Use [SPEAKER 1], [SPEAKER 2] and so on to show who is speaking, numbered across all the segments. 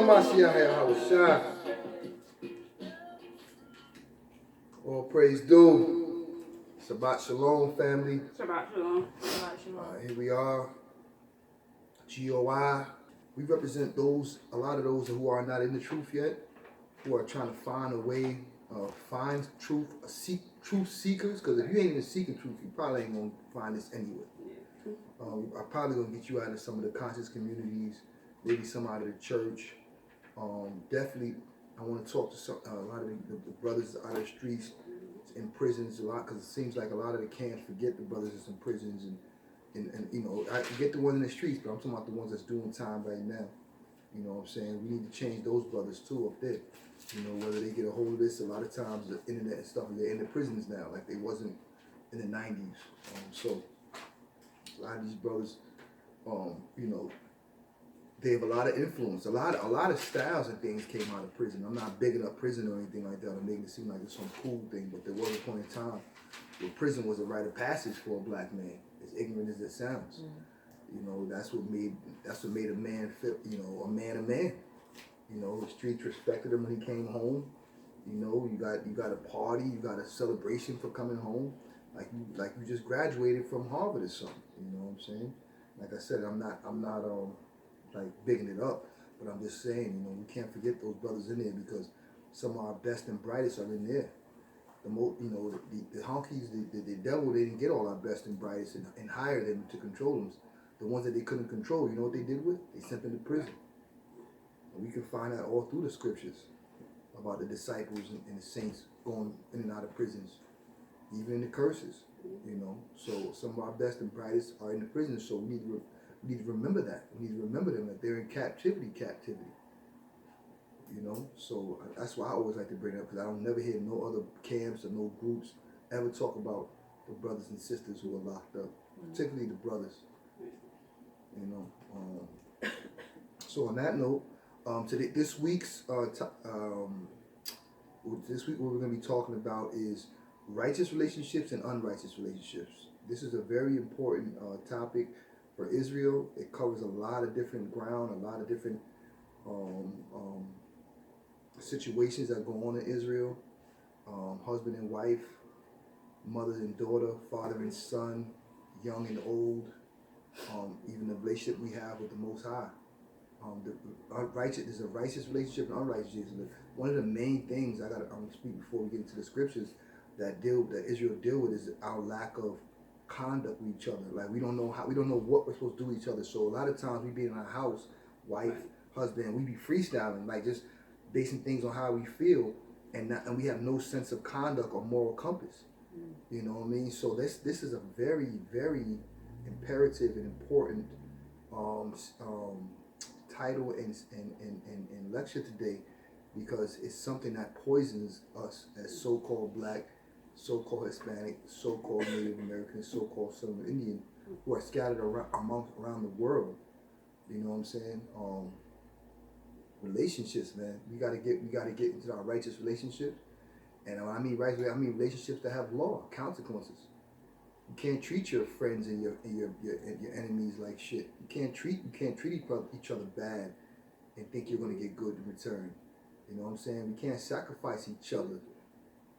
[SPEAKER 1] Mashiach Yahushua. All praise due. Shabbat Shalom, family.
[SPEAKER 2] Shabbat Shalom. Shabbat Shalom.
[SPEAKER 1] Here we are. G.o.Y. We represent those, a lot of those who are not in the truth yet, who are trying to find a way, find truth, seek truth seekers. Because if you ain't even seeking truth, you probably ain't gonna find this anyway. I'm probably gonna get you out of some of the conscious communities, maybe some out of the church. Definitely, I want to talk to a lot of the brothers out of the streets, in prisons a lot, because it seems like a lot of the camps forget the brothers that's in prisons and you know, I get the ones in the streets, but I'm talking about the ones that's doing time right now. You know what I'm saying? We need to change those brothers too up there. You know, whether they get a hold of this, a lot of times the internet and stuff, they're in the prisons now, like they wasn't in the 90s. So a lot of these brothers, you know, they have a lot of influence. A lot of styles and things came out of prison. I'm not bigging up prison or anything like that or making it seem like it's some cool thing, but there was a point in time where prison was a rite of passage for a black man, as ignorant as it sounds. You know, that's what made a man feel, you know, a man. You know, the streets respected him when he came home. You know, you got a party, you got a celebration for coming home, like you just graduated from Harvard or something. You know what I'm saying? Like I said, I'm not like bigging it up, but I'm just saying, you know, we can't forget those brothers in there, because some of our best and brightest are in there. The most, you know, the honkies, the devil, they didn't get all our best and brightest and hire them to control them. The ones that they couldn't control, you know what they did with? They sent them to prison. And we can find that all through the scriptures about the disciples and the saints going in and out of prisons, even in the curses, you know. So some of our best and brightest are in the prisons, so we need to remember that. We need to remember them, that they're in captivity. You know, so that's why I always like to bring it up, because I don't never hear no other camps or no groups ever talk about the brothers and sisters who are locked up, particularly the brothers. You know, so on that note, this week what we're going to be talking about is righteous relationships and unrighteous relationships. This is a very important topic for Israel. It covers a lot of different ground, a lot of different situations that go on in Israel. Husband and wife, mother and daughter, father and son, young and old, even the relationship we have with the Most High. There's a righteous relationship and unrighteous relationship. One of the main things I'm going to speak before we get into the scriptures that Israel deal with is our lack of conduct with each other. Like we don't know what we're supposed to do with each other. So a lot of times we be in our house, wife, husband, we be freestyling, like just basing things on how we feel, and we have no sense of conduct or moral compass. You know what I mean? So this is a very, very imperative and important title and lecture today, because it's something that poisons us as so-called black, so-called Hispanic, so-called Native American, so-called Southern Indian, who are scattered around the world. You know what I'm saying? Relationships, man. We gotta get into our righteous relationships. And when I mean righteous, I mean relationships that have law, consequences. You can't treat your friends and your enemies like shit. You can't treat each other bad and think you're gonna get good in return. You know what I'm saying? We can't sacrifice each other.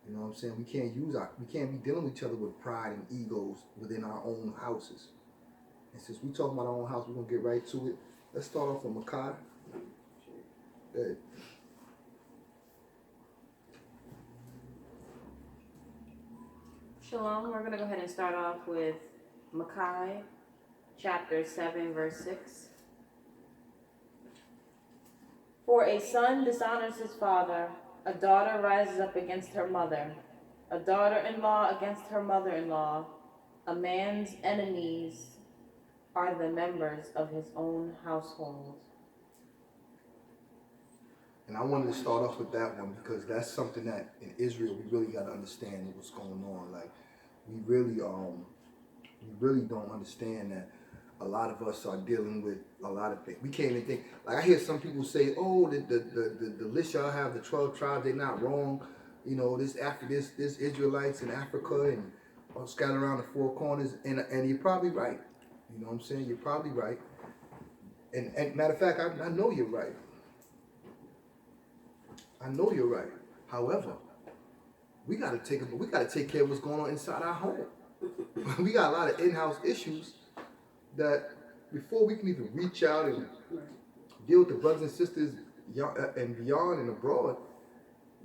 [SPEAKER 1] You know what I'm saying? We can't be dealing with each other with pride and egos within our own houses. And since we talking about our own house, we're gonna get right to it. Let's start off with Makai. Good.
[SPEAKER 2] Shalom. We're going to go ahead and start off with Micah, chapter 7, verse 6. For a son dishonors his father, a daughter rises up against her mother, a daughter-in-law against her mother-in-law. A man's enemies are the members of his own household.
[SPEAKER 1] And I wanted to start off with that one, because that's something that in Israel we really got to understand what's going on. Like we really don't understand that a lot of us are dealing with a lot of things. We can't even think. Like I hear some people say, "Oh, the list y'all have, the 12 tribes, they're not wrong. You know, this Israelites in Africa and scattered around the four corners." And you're probably right. You know what I'm saying? You're probably right. And matter of fact, I know you're right. I know you're right. However, we gotta take care of what's going on inside our home. We got a lot of in-house issues that before we can even reach out and deal with the brothers and sisters and beyond and abroad,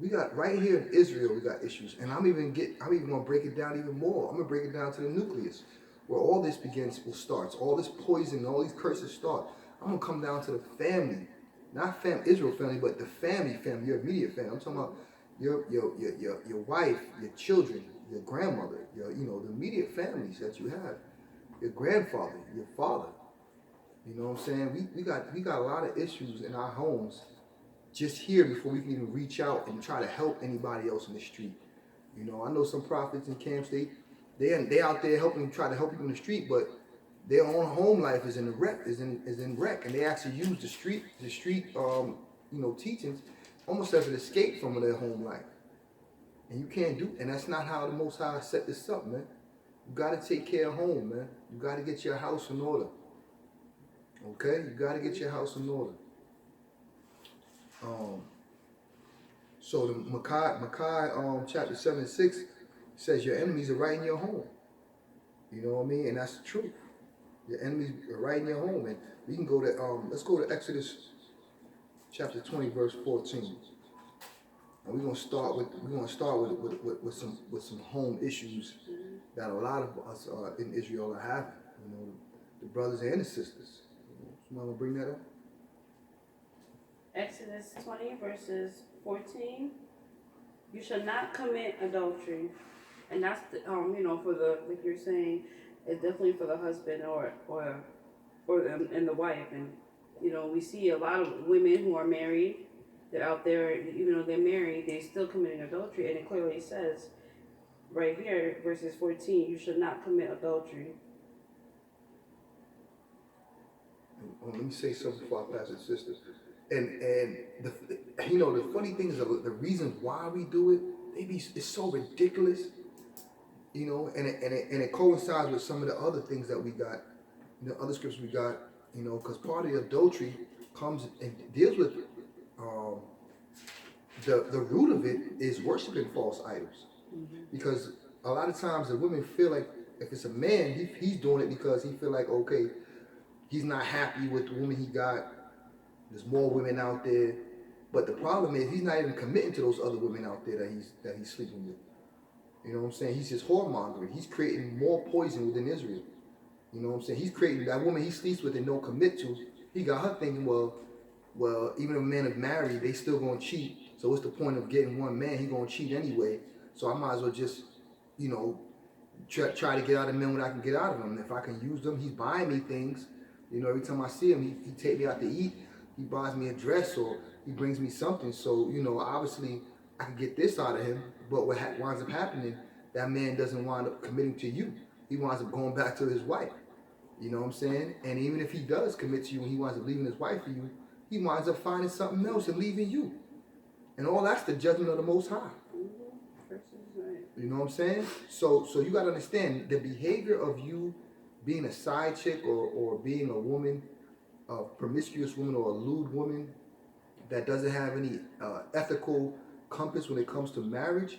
[SPEAKER 1] we got right here in Israel, we got issues. And I'm even gonna break it down even more. I'm gonna break it down to the nucleus, where all this starts, all this poison, all these curses start. I'm gonna come down to the family, not Israel family, but the family, your immediate family. I'm talking about your wife, your children, your grandmother, the immediate families that you have, your grandfather, your father. You know what I'm saying? We got a lot of issues in our homes just here before we can even reach out and try to help anybody else in the street. You know, I know some prophets in camps, they out there try to help people in the street, but their own home life is in wreck, and they actually use the street teachings almost as an escape from their home life. And you can't do, and that's not how the Most High set this up, man. You got to take care of home, man. You got to get your house in order. Okay, you got to get your house in order. So the Malachi chapter 7:6 says your enemies are right in your home. You know what I mean? And that's the truth. Your enemies are right in your home. And we can go to let's go to Exodus chapter 20 verse 14. And we're gonna start with some home issues that a lot of us in Israel are having. You know, the brothers and the sisters. Somebody wanna bring that up?
[SPEAKER 3] Exodus 20 verses 14. You shall not commit adultery, and that's the, for the, like you're saying, it's definitely for the husband or and the wife. And we see a lot of women who are married. They're out there, even though they're married, they're still committing adultery, and it clearly says right here, verses 14, you should not commit adultery.
[SPEAKER 1] Let me say something before I pass it, sister. And the funny thing is the reasons why we do it, it's so ridiculous, and it coincides with some of the other things that we got, other scriptures we got, because part of the adultery comes and deals with the root of it is worshiping false idols, because a lot of times the women feel like if it's a man, he's doing it because he feel like, okay, he's not happy with the woman he got. There's more women out there, but the problem is he's not even committing to those other women out there that he's sleeping with. You know what I'm saying? He's just whoremongering. He's creating more poison within Israel. You know what I'm saying? He's creating that woman he sleeps with and don't commit to. He got her thinking, well, even if a man is married, they still gonna cheat. So what's the point of getting one man? He gonna cheat anyway. So I might as well just, try to get out of men when I can get out of them. If I can use them, he's buying me things. Every time I see him, he take me out to eat. He buys me a dress or he brings me something. So, obviously I can get this out of him. But what winds up happening, that man doesn't wind up committing to you. He winds up going back to his wife. You know what I'm saying? And even if he does commit to you and he winds up leaving his wife for you, he winds up finding something else and leaving you. And all that's the judgment of the Most High. You know what I'm saying? So you got to understand the behavior of you being a side chick or being a woman, a promiscuous woman or a lewd woman that doesn't have any ethical compass when it comes to marriage,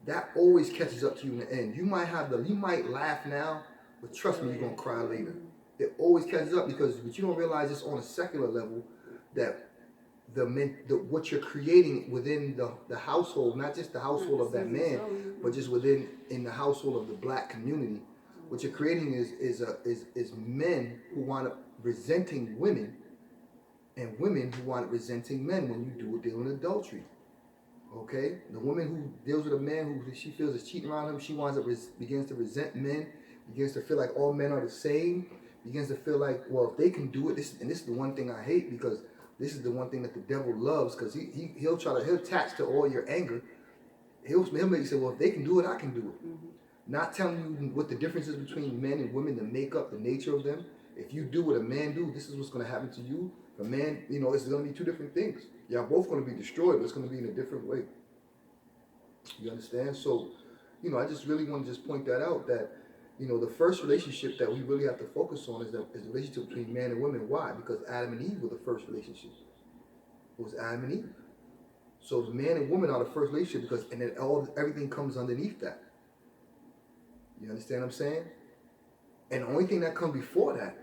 [SPEAKER 1] that always catches up to you in the end. You might laugh now, but trust me, you're gonna cry later. It always catches up but you don't realize it's on a secular level that what you're creating within the household, not just the household of that man, but just in the household of the black community. What you're creating is men who wind up resenting women, and women who wind up resenting men when you deal in adultery. Okay, the woman who deals with a man who she feels is cheating around him, she winds up begins to resent men, begins to feel like all men are the same, begins to feel like, well, if they can do it, this is the one thing I hate, because this is the one thing that the devil loves, because he'll attach to all your anger. He'll make you say, well, if they can do it, I can do it. Not telling you what the difference is between men and women, the makeup, the nature of them. If you do what a man do, this is what's going to happen to you. A man, it's going to be two different things. Y'all both going to be destroyed, but it's going to be in a different way. You understand? So, I just really want to just point that out, that, the first relationship that we really have to focus on is the relationship between man and woman. Why? Because Adam and Eve were the first relationship. It was Adam and Eve. So the man and woman are the first relationship because, and then everything comes underneath that. You understand what I'm saying? And the only thing that comes before that,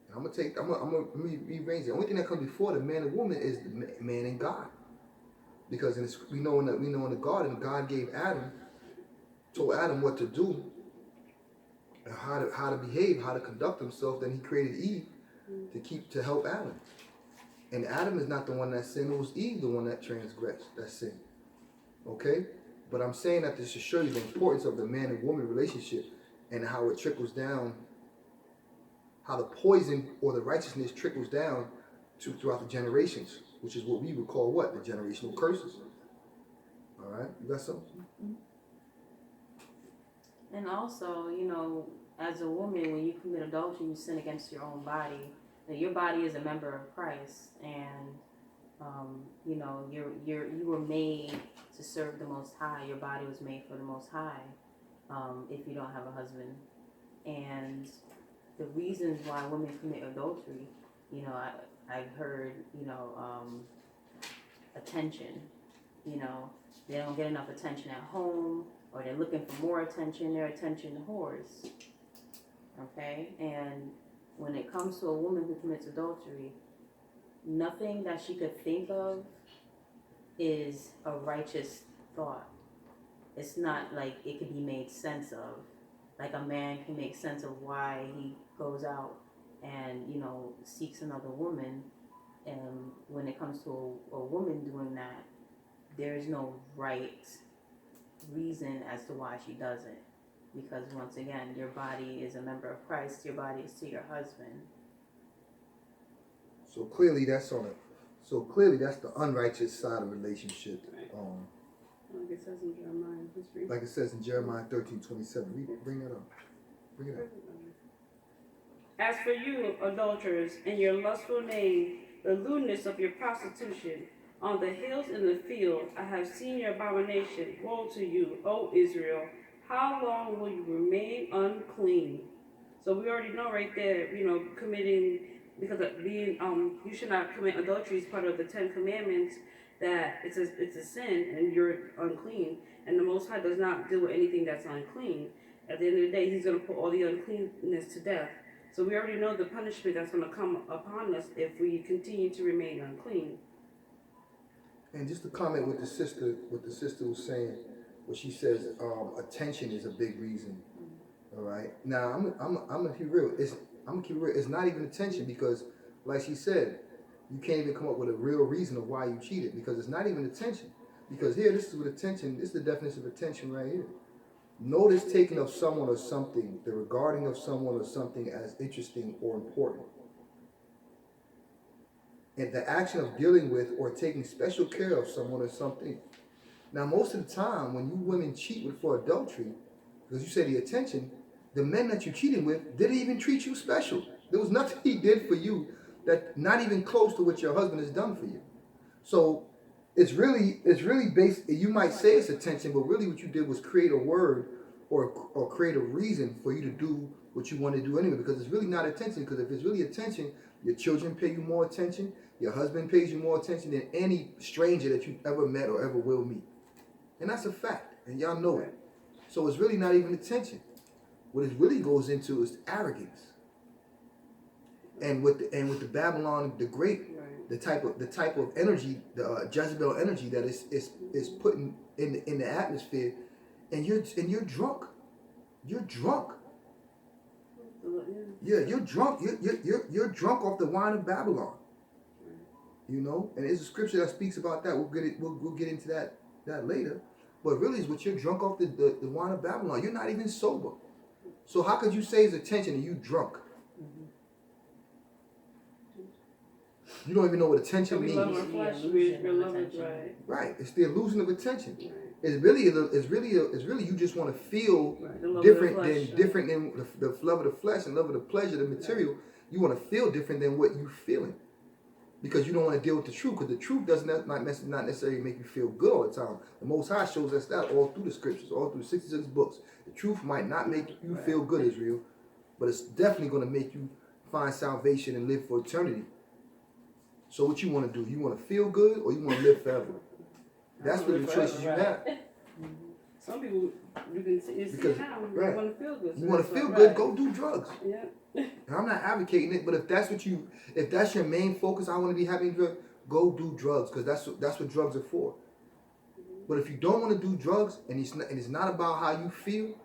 [SPEAKER 1] and I'm gonna rearrange it. The only thing that comes before the man and woman is the man and God. Because we know in the garden, God told Adam what to do, and how to behave, how to conduct himself. Then He created Eve to help Adam. And Adam is not the one that sinned; it was Eve, the one that transgressed, that sinned. Okay, but I'm saying that this to show you the importance of the man and woman relationship and how it trickles down, how the poison or the righteousness trickles down throughout the generations, which is what we would call what? The generational curses. All right, you got something?
[SPEAKER 2] And also, as a woman, when you commit adultery, you sin against your own body. Now, your body is a member of Christ, and you were made to serve the Most High. Your body was made for the Most High. If you don't have a husband, and the reasons why women commit adultery, I've heard, attention. They don't get enough attention at home, or they're looking for more attention. They're attention whores. Okay, and when it comes to a woman who commits adultery, nothing that she could think of is a righteous thought. It's not like it could be made sense of. Like a man can make sense of why he goes out and, seeks another woman. And when it comes to a woman doing that, there is no right reason as to why she does it. Because once again, your body is a member of Christ. Your body is to your husband.
[SPEAKER 1] So clearly that's the unrighteous side of relationship.
[SPEAKER 3] Like it says in Jeremiah history.
[SPEAKER 1] Like it says in Jeremiah 13:27. Bring that up. Bring it up.
[SPEAKER 3] As for you, adulterers, and your lustful name, the lewdness of your prostitution, on the hills and the field, I have seen your abomination. Woe to you, O Israel! How long will you remain unclean? So we already know right there, committing, because of being, you should not commit adultery is part of the 10 Commandments, that it's a sin and you're unclean. And the Most High does not deal with anything that's unclean. At the end of the day, He's going to put all the uncleanness to death. So we already know the punishment that's going to come upon us if we continue to remain unclean.
[SPEAKER 1] And just to comment with the sister was saying, what she says, attention is a big reason. All right. Now I'm gonna be real. It's not even attention because, like she said, you can't even come up with a real reason of why you cheated because it's not even attention. Because here, this is what attention. This is the definition of attention right here. Notice taking of someone or something, the regarding of someone or something as interesting or important. And the action of dealing with or taking special care of someone or something. Now, most of the time, when you women cheat for adultery, because you say the attention, the men that you're cheating with didn't even treat you special. There was nothing he did for you that not even close to what your husband has done for you. So it's really based. You might say it's attention, but really what you did was create a word or create a reason for you to do what you want to do anyway. Because it's really not attention. Because if it's really attention, your children pay you more attention. Your husband pays you more attention than any stranger that you've ever met or ever will meet. And that's a fact. And y'all know it. So it's really not even attention. What it really goes into is arrogance. And with the Babylon the Great, the type of energy, the Jezebel energy that is putting in the atmosphere, and you're drunk. You're drunk. Yeah, you're drunk. You're drunk off the wine of Babylon. And there's a scripture that speaks about that. We'll get into that later. But really, it's what you're drunk off the wine of Babylon. You're not even sober. So how could you say it's attention and you drunk? You don't even know what attention means. Right. It's the illusion of attention. Right. It's really you just want to feel different than the love of the flesh and love of the pleasure, the material. Right. You want to feel different than what you're feeling. Because you don't want to deal with the truth, because the truth does not necessarily make you feel good all the time. The Most High shows us that all through the scriptures, all through 66 books. The truth might not make you feel good, Israel, but it's definitely going to make you find salvation and live for eternity. So what you want to do? You want to feel good or you want to live forever? That's what the choices you have.
[SPEAKER 3] Some people, you can see it
[SPEAKER 1] Because,
[SPEAKER 3] now,
[SPEAKER 1] right.
[SPEAKER 3] you want to feel good.
[SPEAKER 1] You want to feel good, go do drugs.
[SPEAKER 3] Yeah.
[SPEAKER 1] And I'm not advocating it, but if that's your main focus, I want to be having drugs, go do drugs, because that's what drugs are for. But if you don't want to do drugs, and it's not about how you feel,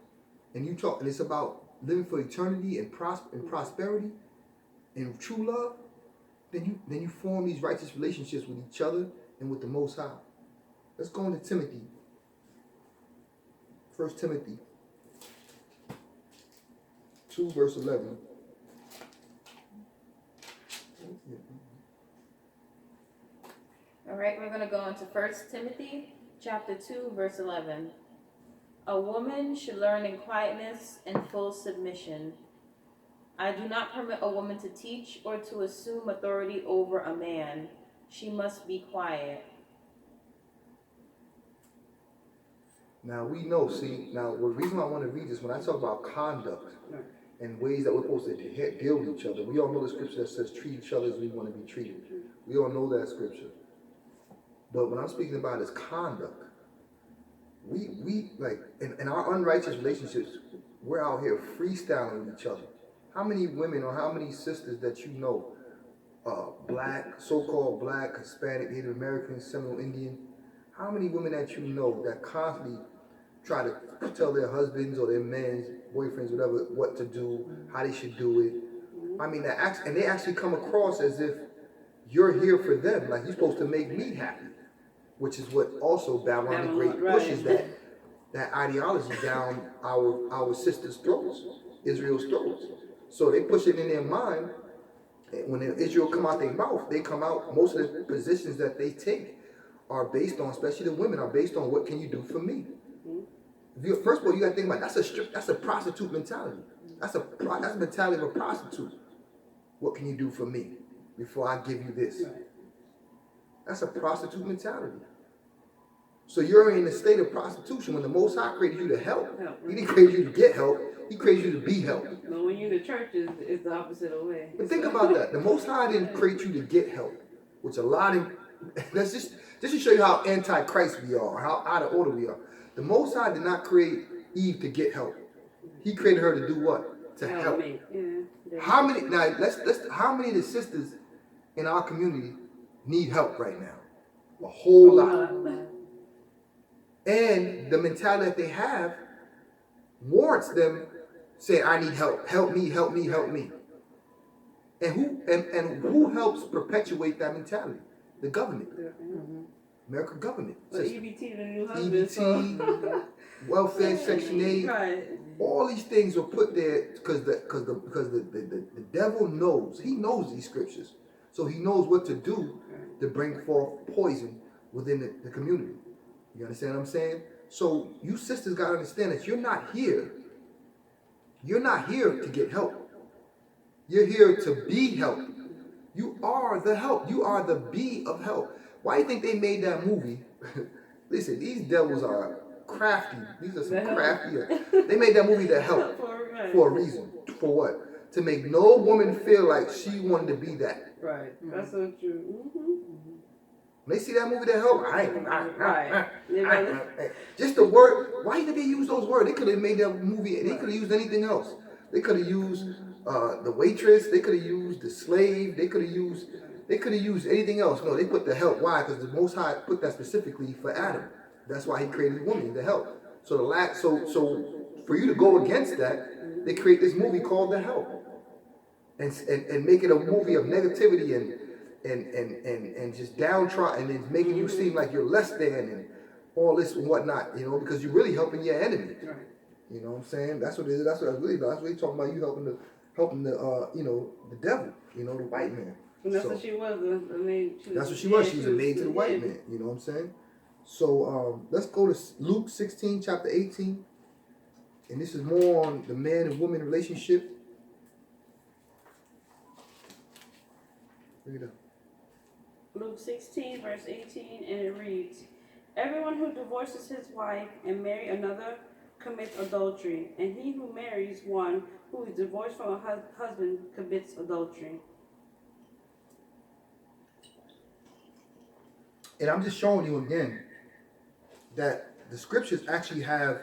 [SPEAKER 1] and it's about living for eternity and prosperity and true love, then you form these righteous relationships with each other and with the Most High. Let's go into Timothy. 1 Timothy 2 verse 11.
[SPEAKER 2] All right, we're going to go into 1 Timothy chapter 2, verse 11. A woman should learn in quietness and full submission. I do not permit a woman to teach or to assume authority over a man. She must be quiet.
[SPEAKER 1] Now we know, the reason I want to read this, when I talk about conduct and ways that we're supposed to deal with each other, we all know the scripture that says treat each other as we want to be treated. We all know that scripture. But what I'm speaking about is conduct. We like, in our unrighteous relationships, we're out here freestyling with each other. How many women or how many sisters that you know, black, so-called black, Hispanic, Native American, Seminole Indian, how many women that you know that constantly try to tell their husbands or their men's boyfriends, whatever, what to do, how they should do it? I mean, they actually come across as if you're here for them, like you're supposed to make me happy, which is what also Babylon the Great pushes that ideology down our sisters' throats, Israel's throats. So they push it in their mind. When Israel come out their mouth, they come out, most of the positions that they take are based on, especially the women, are based on what can you do for me? First of all, you got to think about that's a prostitute mentality. That's the mentality of a prostitute. What can you do for me before I give you this? That's a prostitute mentality. So you're in a state of prostitution when the Most High created you to help. He didn't create you to get help. He created you to be help.
[SPEAKER 3] But when you're in the church, it's the opposite of way.
[SPEAKER 1] But think about that. The Most High didn't create you to get help, which a lot of, that's just to show you how anti-Christ we are, how out of order we are. The Most High did not create Eve to get help. He created her to do what? To help.
[SPEAKER 3] Yeah.
[SPEAKER 1] How many how many of the sisters in our community need help right now? A whole lot. And the mentality that they have warrants them saying, I need help. Help me, help me, help me. And who helps perpetuate that mentality? The government. American government.
[SPEAKER 3] Well, EBT, the new husband.
[SPEAKER 1] EBT, welfare, Section 8.
[SPEAKER 3] Right.
[SPEAKER 1] All these things are put there because the devil knows. He knows these scriptures. So he knows what to do to bring forth poison within the community. You understand what I'm saying? So you sisters got to understand that you're not here. You're not here to get help. You're here to be help. You are the help. You are the be of help. Why do you think they made that movie? Listen, these devils are crafty. These are some crafty. They made that movie The Help for a reason. For what? To make no woman feel like she wanted to be that.
[SPEAKER 3] Right. That's so true.
[SPEAKER 1] When they see that movie, The Help, just the word. Why did they use those words? They could have made that movie. They could have used anything else. They could have used the waitress. They could have used the slave. They could have used anything else. No, they put the help. Why? Because the Most High put that specifically for Adam. That's why He created the woman, the help. So so for you to go against that, they create this movie called The Help, and make it a movie of negativity and just downtrodden, and making you seem like you're less than and all this and whatnot. You know, because you're really helping your enemy. You know what I'm saying? That's what it is. That's what I really know. That's what he's talking about. You helping the devil. You know, the white man.
[SPEAKER 3] And that's what she was.
[SPEAKER 1] That's what she was. She was a maid to the white man. You know what I'm saying? So let's go to Luke 16, chapter 18. And this is more on the man and woman relationship. Bring it up.
[SPEAKER 3] Luke 16, verse 18, and it reads, everyone who divorces his wife and marry another commits adultery, and he who marries one who is divorced from a husband commits adultery.
[SPEAKER 1] And I'm just showing you again that the scriptures actually have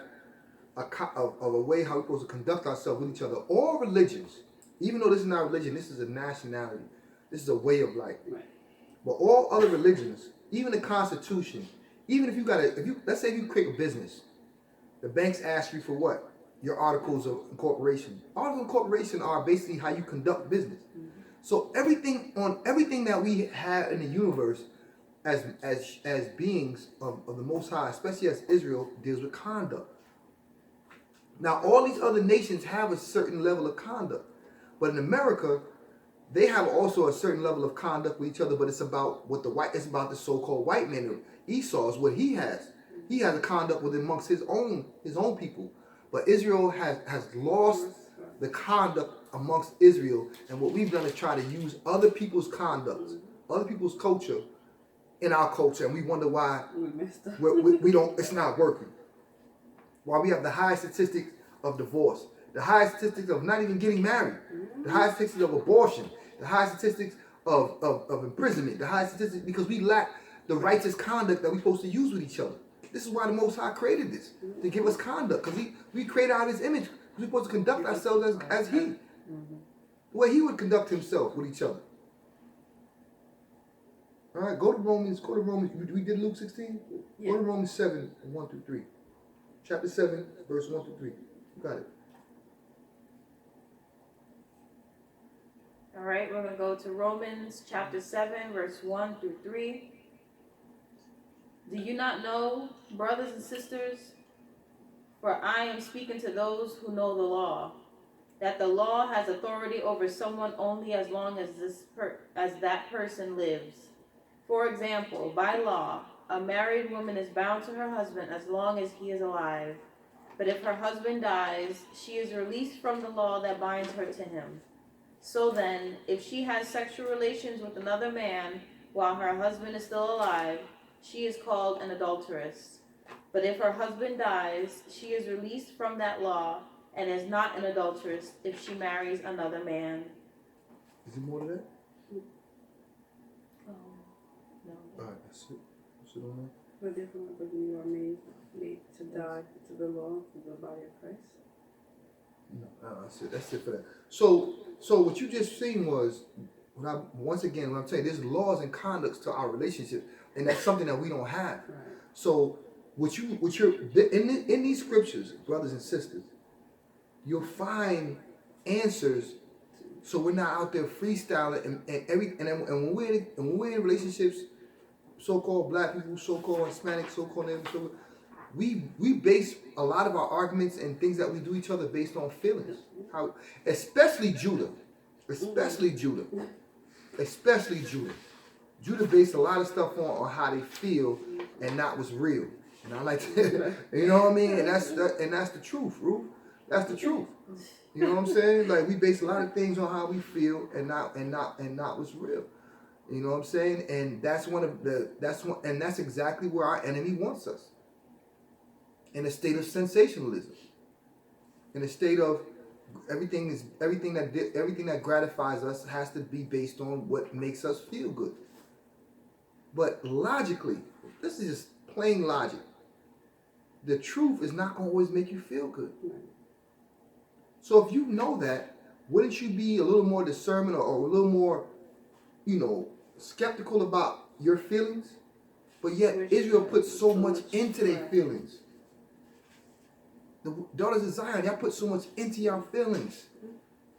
[SPEAKER 1] of a way how we're supposed to conduct ourselves with each other. All religions, even though this is not religion, this is a nationality. This is a way of life.
[SPEAKER 3] Right.
[SPEAKER 1] But all other religions, even the Constitution, even if let's say if you create a business, the banks ask you for what? Your articles of incorporation. Articles of incorporation are basically how you conduct business. Mm-hmm. So everything that we have in the universe as beings of the Most High, especially as Israel, deals with conduct. Now, all these other nations have a certain level of conduct. But in America, they have also a certain level of conduct with each other, but it's about it's about the so-called white man. Esau is what he has. He has a conduct with amongst his own people. But Israel has lost the conduct amongst Israel, and what we've done is try to use other people's conduct, other people's culture in our culture, and we wonder why we don't. It's not working. Why we have the highest statistics of divorce, the highest statistics of not even getting married, the highest statistics of abortion, the highest statistics of imprisonment, the highest statistics because we lack the righteous conduct that we're supposed to use with each other. This is why the Most High created this, to give us conduct, because we created out of His image. We're supposed to conduct ourselves as He, the way He would conduct Himself with each other. All right, go to Romans. We did Luke 16? Yeah. Go to Romans 7, 1 through 3. Chapter 7, verse 1 through 3. You got it.
[SPEAKER 2] All right, we're going to go to Romans chapter 7, verse 1 through 3. Do you not know, brothers and sisters, for I am speaking to those who know the law, that the law has authority over someone only as long as that person lives. For example, by law, a married woman is bound to her husband as long as he is alive. But if her husband dies, she is released from the law that binds her to him. So then, if she has sexual relations with another man while her husband is still alive, she is called an adulteress. But if her husband dies, she is released from that law and is not an adulteress if she marries another man.
[SPEAKER 1] Is there more to that?
[SPEAKER 2] No.
[SPEAKER 1] All right, that's it. What's it on there?
[SPEAKER 3] But different because you are made to die to the law of the body of Christ.
[SPEAKER 1] No, that's it for that. So what you just seen was, once again, what I'm saying, there's laws and conducts to our relationship, and that's something that we don't have. Right. So in these scriptures, brothers and sisters, you'll find answers. So we're not out there freestyling and when we're in relationships, so-called black people, so-called Hispanic, so-called Native, we base a lot of our arguments and things that we do each other based on feelings. Especially Judah. Judah based a lot of stuff on how they feel and not what's real. And I like to, you know what I mean? And that's the truth, Ruth. That's the truth. You know what I'm saying? Like we base a lot of things on how we feel and not what's real. You know what I'm saying? And that's exactly where our enemy wants us. In a state of sensationalism. In a state of everything that gratifies us has to be based on what makes us feel good. But logically, this is just plain logic. The truth is not going to always make you feel good. So if you know that, wouldn't you be a little more discernment or a little more, skeptical about your feelings? But yet Israel put so much into their feelings. The daughters of Zion, y'all put so much into your feelings.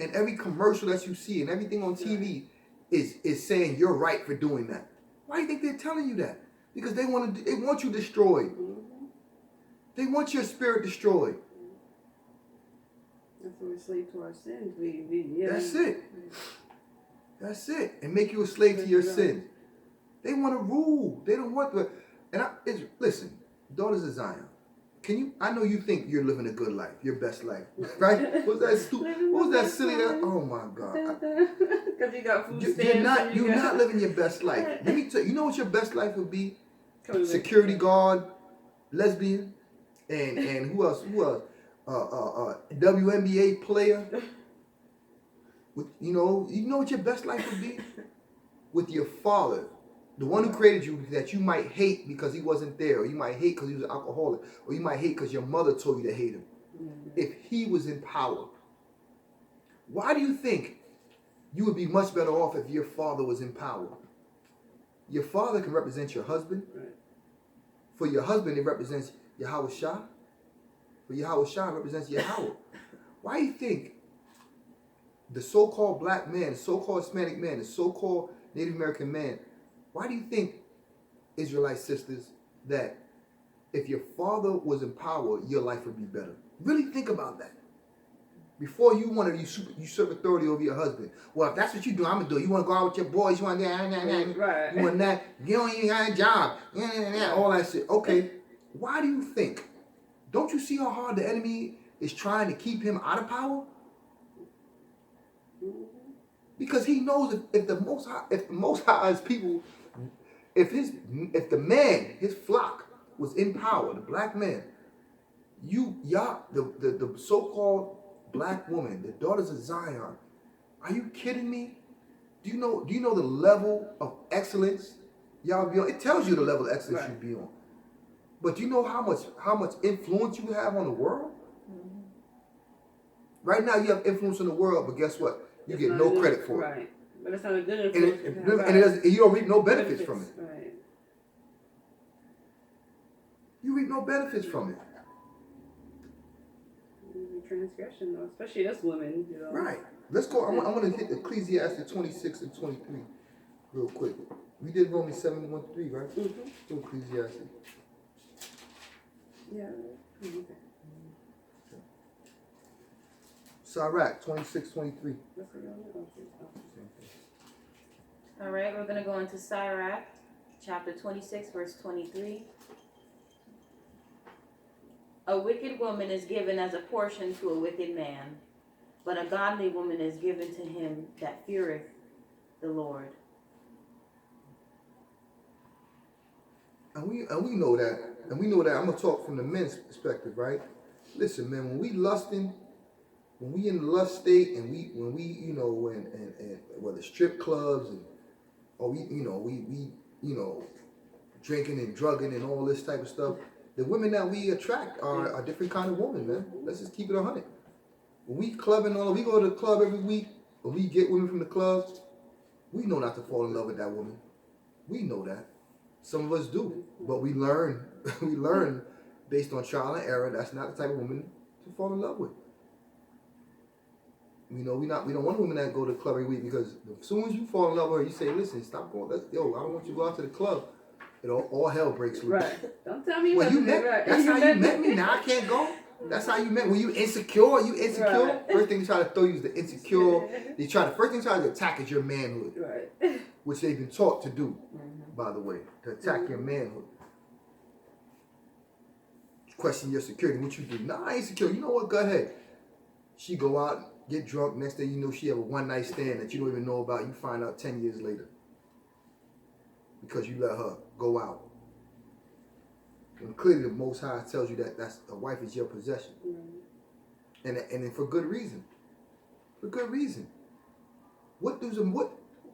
[SPEAKER 1] And every commercial that you see and everything on TV is saying you're right for doing that. Why do you think they're telling you that? Because they want you destroyed. They want your spirit destroyed.
[SPEAKER 3] That's why we're slave to our sins.
[SPEAKER 1] That's it. That's it. And make you a slave to your sins. They want to rule. They don't want listen, daughters of Zion. I know you think you're living a good life, your best life, right? What was that stupid? What was that silly? Oh my God!
[SPEAKER 3] Because you got food stamps.
[SPEAKER 1] You're not living your best life. Let me tell you. You know what your best life would be? Security guard, lesbian, and who else? WNBA player. You know what your best life would be? With your father The one who created you that you might hate because he wasn't there, or you might hate because he was an alcoholic, or you might hate because your mother told you to hate him. If he was in power, why do you think you would be much better off if your father was in power? Your father can represent your husband.
[SPEAKER 3] Right.
[SPEAKER 1] For your husband, it represents Yahweh Shah. For Yahweh Shah, it represents Yahweh. Why do you think the so-called black man, the so-called Hispanic man, the so-called Native American man, why do you think, Israelite sisters, that if your father was in power, your life would be better? Really think about that. Before you want to usurp authority over your husband. Well, if that's what you do, I'm going to do. You want to go out with your boys, you want to
[SPEAKER 3] Right.
[SPEAKER 1] you want that, you don't even have a job, all that shit. Okay, why do you think? Don't you see how hard the enemy is trying to keep him out of power? Because he knows if the Most High's people, if the man, his flock was in power, the black man, the so-called black woman, the daughters of Zion, are you kidding me? Do you know the level of excellence y'all be on? It tells you the level of excellence you be on. But do you know how much influence you have on the world? Mm-hmm. Right now you have influence on the world, but guess what? You get no credit for it.
[SPEAKER 3] Right. But it's not a good influence.
[SPEAKER 1] And you don't reap no benefits from it.
[SPEAKER 3] Right.
[SPEAKER 1] You reap no benefits from it.
[SPEAKER 3] Transgression, though, especially us women. You know.
[SPEAKER 1] Right. Let's go. I want to hit Ecclesiastes 26 and 23 real quick. We did Romans 7:1-3, right? Mm-hmm. So Ecclesiastes.
[SPEAKER 3] Yeah. Okay.
[SPEAKER 1] Sirach 26:23.
[SPEAKER 2] All right, we're going to go into Sirach, chapter 26, verse 23. A wicked woman is given as a portion to a wicked man, but a godly woman is given to him that feareth the Lord.
[SPEAKER 1] And we know that. And we know that. I'm going to talk from the men's perspective, right? Listen, man, when we in the lust state, and when we and whether strip clubs or we drinking and drugging and all this type of stuff, the women that we attract are a different kind of woman, man. Let's just keep it 100. When we clubbing we go to the club every week, when we get women from the club, we know not to fall in love with that woman. We know that. Some of us do, but we learn based on trial and error. That's not the type of woman to fall in love with. We don't want women that go to the club every week, because as soon as you fall in love with her, you say, listen, stop going. I don't want you to go out to the club. All hell breaks loose.
[SPEAKER 3] Right. Don't tell me
[SPEAKER 1] you met. Right. That's how you met me. Now I can't go. That's how you met. Were you insecure? Right. First thing they try to throw you is the insecure. First thing they try to attack is your manhood.
[SPEAKER 3] Right.
[SPEAKER 1] Which they've been taught to do, by the way, to attack your manhood. Question your security. What you do? Nah, I ain't secure. You know what? Go ahead. She go out, get drunk. Next thing you know, she have a one-night stand that you don't even know about. You find out 10 years later. Because you let her go out. And clearly the Most High tells you that a wife is your possession. And for good reason. For good reason. What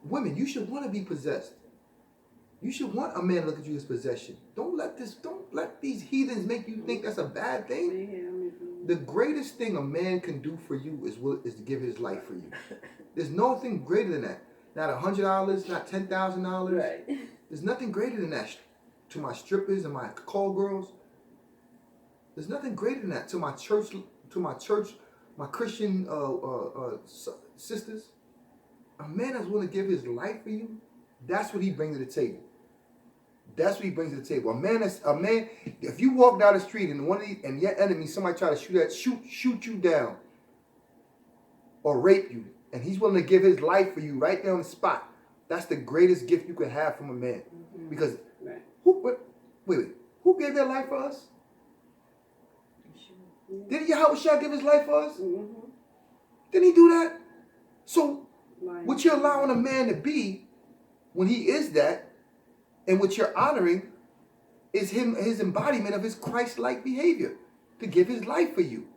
[SPEAKER 1] women, you should want to be possessed. You should want a man to look at you as possession. Don't let these heathens make you think that's a bad thing. The greatest thing a man can do for you is to give his life for you. There's nothing greater than that. Not $100, not $10,000.
[SPEAKER 3] Right.
[SPEAKER 1] There's nothing greater than that to my strippers and my call girls. There's nothing greater than that to my church, my Christian sisters. A man that's willing to give his life for you, that's what he brings to the table. That's what he brings to the table. A man. If you walk down the street and your enemy, somebody try to shoot you down, or rape you, and he's willing to give his life for you right there on the spot, that's the greatest gift you can have from a man. Mm-hmm. Because who gave their life for us? Mm-hmm. Didn't Yahweh give his life for us? Mm-hmm. Didn't he do that? So what you're allowing a man to be, when he is that, and what you're honoring, is his embodiment of his Christ-like behavior, to give his life for you.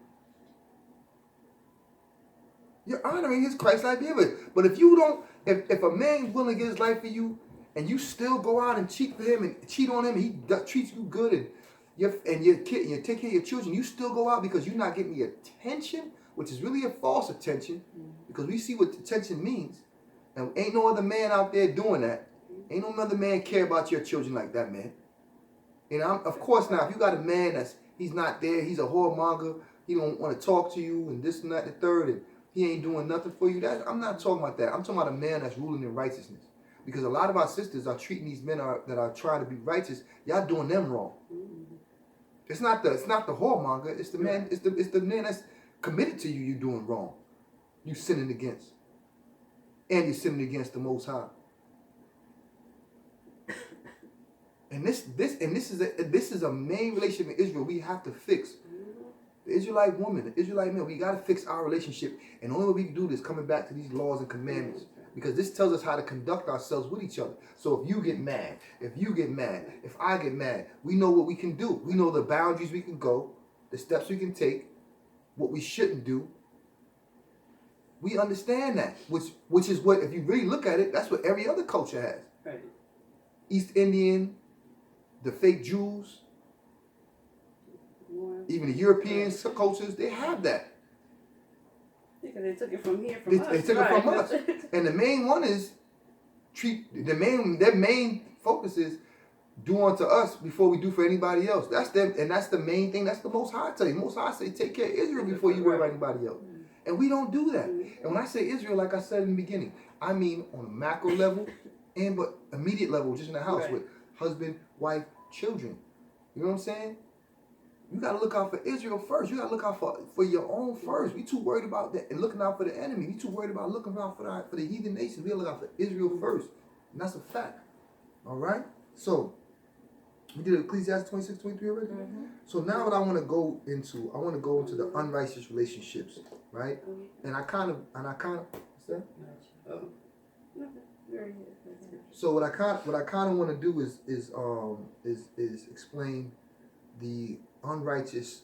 [SPEAKER 1] You're honoring his Christ-like behavior. But if you don't, if a man is willing to give his life for you, and you still go out and cheat for him and cheat on him, and he treats you good, and your kid, and you take care of your children, you still go out because you're not getting the attention, which is really a false attention, because we see what attention means, and ain't no other man out there doing that. Ain't no other man care about your children like that man. And of course now, if you got a man he's not there, he's a whoremonger, he don't want to talk to you, and this and that, and the third, and he ain't doing nothing for you. I'm not talking about that. I'm talking about a man that's ruling in righteousness. Because a lot of our sisters are treating these men that are trying to be righteous. Y'all doing them wrong. It's not the whoremonger. It's the man. It's the man that's committed to you. You doing wrong. You sinning against, and you're sinning against the Most High. And this is a main relationship in Israel we have to fix. The Israelite woman, the Israelite man, we got to fix our relationship. And the only way we can do this is coming back to these laws and commandments. Because this tells us how to conduct ourselves with each other. So if you get mad, if I get mad, we know what we can do. We know the boundaries we can go, the steps we can take, what we shouldn't do. We understand that, which is what, if you really look at it, that's what every other culture has.
[SPEAKER 3] Right.
[SPEAKER 1] East Indian, the fake Jews, even the European cultures, they have that.
[SPEAKER 3] Because they took it from here, from us.
[SPEAKER 1] They took it from us. And the main one is their main focus is do unto us before we do for anybody else. That's them, and that's the main thing. That's the Most High tell you. Most High say take care of Israel before you worry about anybody else. And we don't do that. And when I say Israel, like I said in the beginning, I mean on a macro level and but immediate level, just in the house with husband, wife, children. You know what I'm saying? You got to look out for Israel first. You got to look out for your own first. We too worried about that and looking out for the enemy. We too worried about looking out for the heathen nations. We got to look out for Israel first. And that's a fact. All right? So, we did Ecclesiastes 26:23 already? Mm-hmm. So now what I want to go into the unrighteous relationships, right? And I kind of, what's that? So what I kind of want to do is explain the unrighteous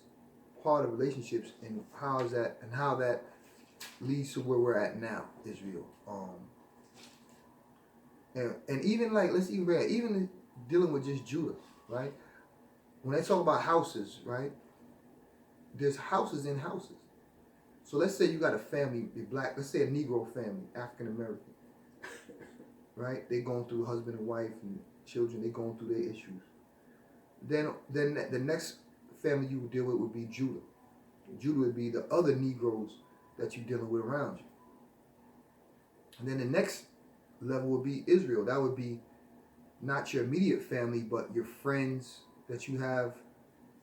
[SPEAKER 1] part of relationships and how that leads to where we're at now, Israel. And even like even dealing with just Judah, right? When they talk about houses, right? There's houses in houses. So let's say you got a family, let's say a Negro family, African American, right? They going through husband and wife and children. They going through their issues. Then the next family you would deal with would be Judah. Judah would be the other Negroes that you're dealing with around you. And then the next level would be Israel. That would be not your immediate family, but your friends that you have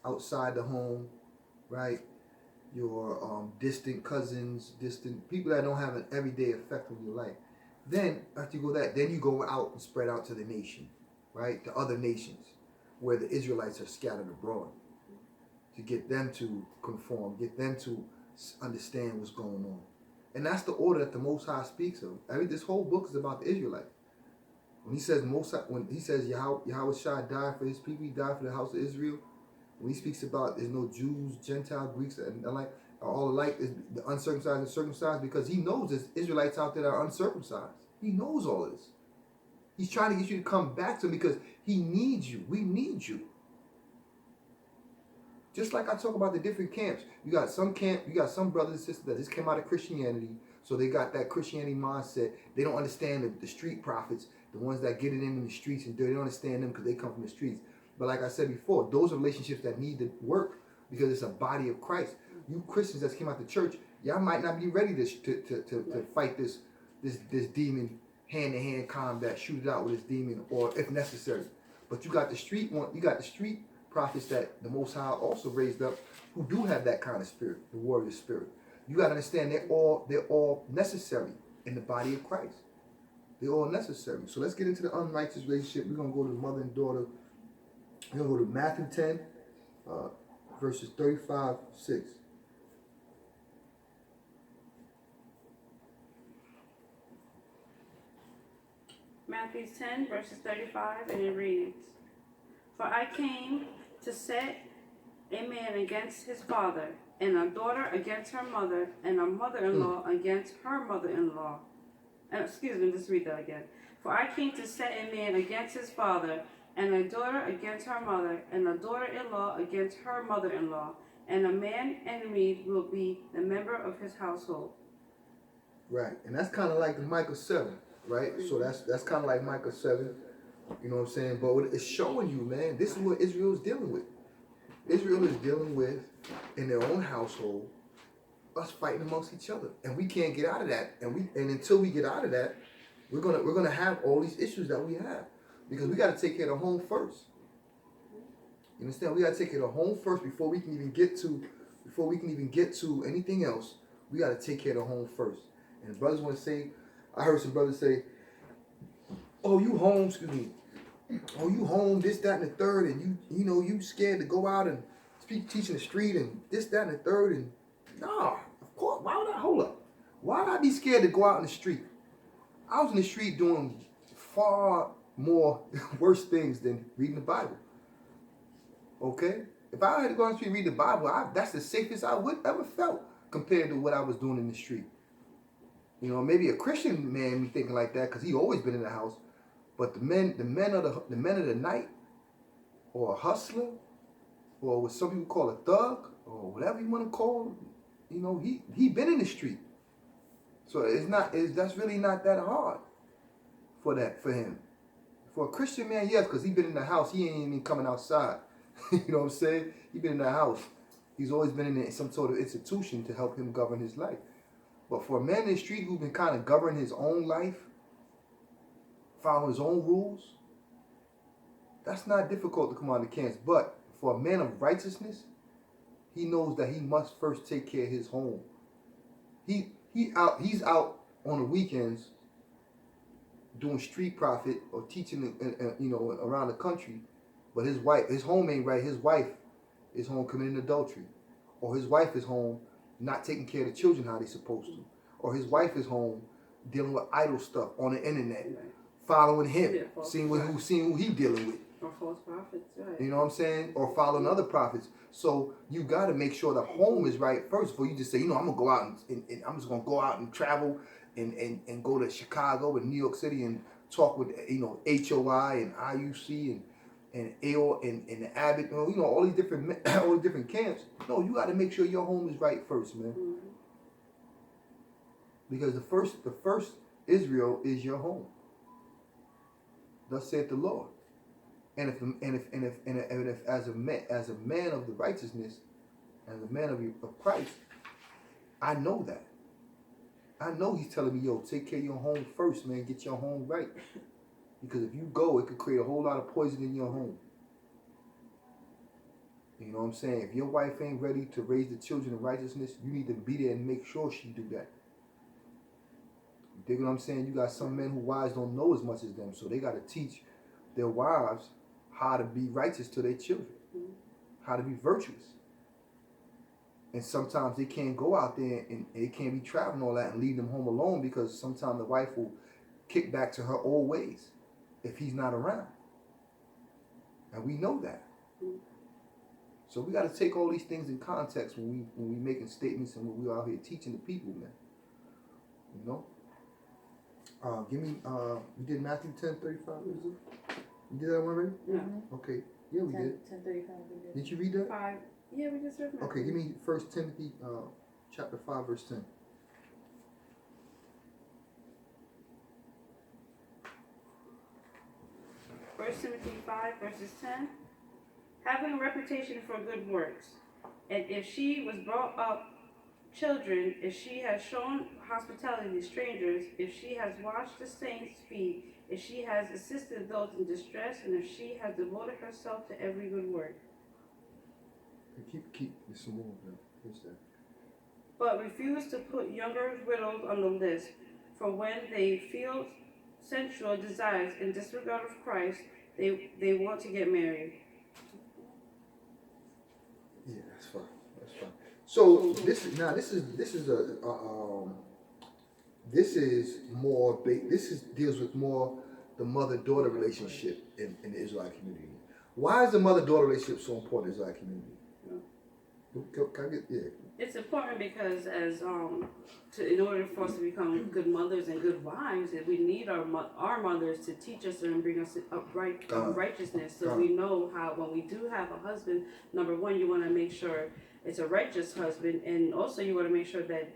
[SPEAKER 1] outside the home, right? Your distant cousins, distant people that don't have an everyday effect on your life. Then after you go then you go out and spread out to the nation, right? To other nations where the Israelites are scattered abroad, to get them to conform, get them to understand what's going on. And that's the order that the Most High speaks of. This whole book is about the Israelites. When he says Yahweh Shai died for his people, he died for the house of Israel. When he speaks about there's no Jews, Gentiles, Greeks, and are all alike, is the uncircumcised and circumcised, because he knows there's Israelites out there that are uncircumcised. He knows all of this. He's trying to get you to come back to him because he needs you. We need you. Just like I talk about the different camps. You got some brothers and sisters that just came out of Christianity, so they got that Christianity mindset. They don't understand the street prophets, the ones that get it in the streets, and they don't understand them because they come from the streets. But like I said before, those are relationships that need to work because it's a body of Christ. You Christians that came out the church, y'all might not be ready to fight this demon hand-to-hand combat, shoot it out with this demon, or if necessary. But you got the street prophets that the Most High also raised up who do have that kind of spirit, the warrior spirit. You got to understand they're all necessary in the body of Christ. They're all necessary. So let's get into the unrighteous relationship. We're going to go to mother and daughter. We're going to go to Matthew 10, verses 35-6.
[SPEAKER 3] Matthew 10, verses 35, and it reads, "For I came to set a man against his father, and a daughter against her mother, and a mother-in-law against her mother-in-law." Excuse me, just read that again. For I came to set a man against his father, and a daughter against her mother, and a daughter-in-law against her mother-in-law, and a man's enemy will be the member of his household.
[SPEAKER 1] Right, and that's kind of like the Micah 7, right? So that's kind of like Micah 7, you know what I'm saying? But what it's showing you, man, this is what Israel is dealing with. Israel is dealing with, in their own household, us fighting amongst each other, and we can't get out of that. And until we get out of that, we're gonna have all these issues that we have, because we got to take care of the home first. You understand? We got to take care of the home first before we can even get to anything else. We got to take care of the home first. And brothers want to say, I heard some brothers say, "Oh, you home? Excuse me. Oh, you home? This, that, and the third, and you scared to go out and teach in the street, and this, that, and the third, and nah, of course. Why would I hold up? Why would I be scared to go out in the street? I was in the street doing far more worse things than reading the Bible. Okay? If I had to go on the street and read the Bible, that's the safest I would ever felt compared to what I was doing in the street. You know, maybe a Christian man be thinking like that because he always been in the house. But the men of the night, or a hustler, or what some people call a thug, or whatever you want to call him, he been in the street. So that's really not that hard for him. For a Christian man, yes, because he been in the house. He ain't even coming outside. You know what I'm saying? He been in the house. He's always been in some sort of institution to help him govern his life. But for a man in the street who's been kind of governing his own life, following his own rules, that's not difficult to come out of the camps. But for a man of righteousness, he knows that he must first take care of his home. He's out on the weekends doing street profit or teaching around the country, but his home ain't right. His wife is home committing adultery, or his wife is home not taking care of the children how they supposed to, or his wife is home dealing with idle stuff on the internet, following him, seeing who he dealing with.
[SPEAKER 3] Or false prophets, right?
[SPEAKER 1] You know what I'm saying? Or following other prophets. So you got to make sure the home is right first before you just say, I'm gonna go out and I'm just gonna go out and travel and go to Chicago and New York City and talk with G.o.Y and IUC and AO and the Abbott, all these different camps. No, you got to make sure your home is right first, man.
[SPEAKER 3] Mm-hmm.
[SPEAKER 1] Because the first Israel is your home. Thus saith the Lord. And if as a man of the righteousness, as a man of Christ, I know that. I know he's telling me, take care of your home first, man. Get your home right. Because if you go, it could create a whole lot of poison in your home. You know what I'm saying? If your wife ain't ready to raise the children in righteousness, you need to be there and make sure she do that. You dig what I'm saying? You got some men who wives don't know as much as them, so they got to teach their wives how to be righteous to their children, how to be virtuous. And sometimes they can't go out there and they can't be traveling all that and leave them home alone, because sometimes the wife will kick back to her old ways if he's not around. And we know that. So we got to take all these things in context when we making statements and when we out here teaching the people, man. You know? Give me, we did Matthew 10:35, is it? You did that one already?
[SPEAKER 3] Yeah.
[SPEAKER 1] Okay. Yeah, we did.
[SPEAKER 2] 10:35 we did.
[SPEAKER 1] Did you read that?
[SPEAKER 3] 5. Yeah, we just read that.
[SPEAKER 1] Okay, give me 1 Timothy chapter 5, verse 10.
[SPEAKER 3] 1 Timothy 5, verses 10. Having a reputation for good works, and if she was brought up children, if she has shown hospitality to strangers, if she has washed the saints' feet, if she has assisted those in distress, and if she has devoted herself to every good work.
[SPEAKER 1] Keep this more. What's that?
[SPEAKER 3] But refuse to put younger widows on the list, for when they feel sensual desires in disregard of Christ, they want to get married.
[SPEAKER 1] Yeah, that's fine. That's fine. So this deals with more the mother-daughter relationship in the Israelite community. Why is the mother-daughter relationship so important in the Israelite community? Can I get, yeah.
[SPEAKER 3] It's important because in order for us to become good mothers and good wives, we need our mothers to teach us and bring us upright righteousness. So we know how when we do have a husband, number one, you want to make sure it's a righteous husband, and also you want to make sure that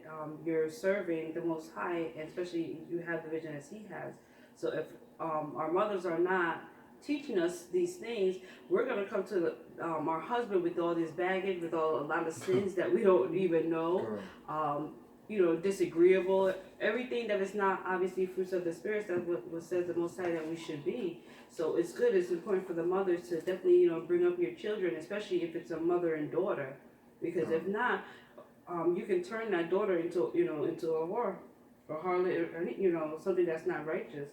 [SPEAKER 3] you're serving the Most High, and especially you have the vision as He has. So if our mothers are not teaching us these things, we're going to come to our husband with all this baggage, with a lot of sins that we don't even know, disagreeable, everything that is not obviously fruits of the Spirit. That's what says the Most High that we should be. So it's good, it's important for the mothers to definitely, bring up your children, especially if it's a mother and daughter, because if not, you can turn that daughter into a whore, or harlot, or something that's not righteous.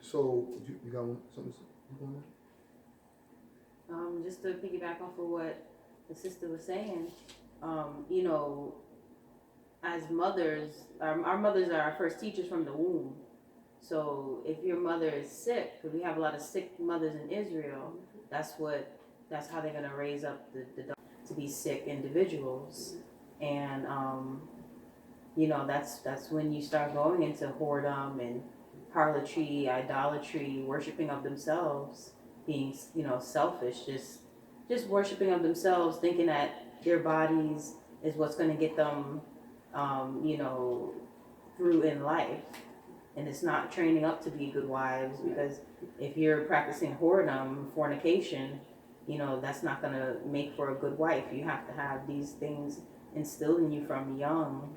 [SPEAKER 1] So you got something you want
[SPEAKER 2] Just to piggyback off of what the sister was saying, as mothers, our mothers are our first teachers from the womb. So if your mother is sick, because we have a lot of sick mothers in Israel, that's how they're gonna raise up the to be sick individuals, and that's when you start going into whoredom and harlotry, idolatry, worshiping of themselves, being selfish, just worshiping of themselves, thinking that their bodies is what's going to get them through in life, and it's not training up to be good wives, because if you're practicing whoredom, fornication, that's not going to make for a good wife. You have to have these things instilled in you from young.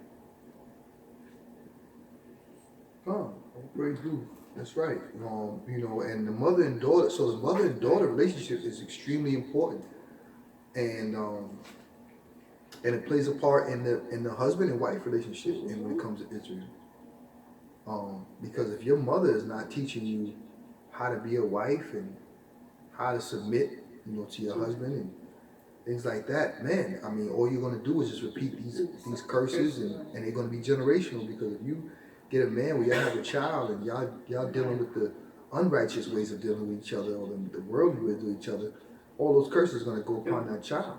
[SPEAKER 1] Very good. That's right. And the mother and daughter. So the mother and daughter relationship is extremely important, and it plays a part in the husband and wife relationship. And when it comes to Israel, because if your mother is not teaching you how to be a wife and how to submit, to your husband and things like that, man, I mean, all you're gonna do is just repeat these curses, and they're gonna be generational. Because if you get a man where y'all have a child and y'all dealing with the unrighteous ways of dealing with each other, or the worldly ways with each other, all those curses are going to go upon that child.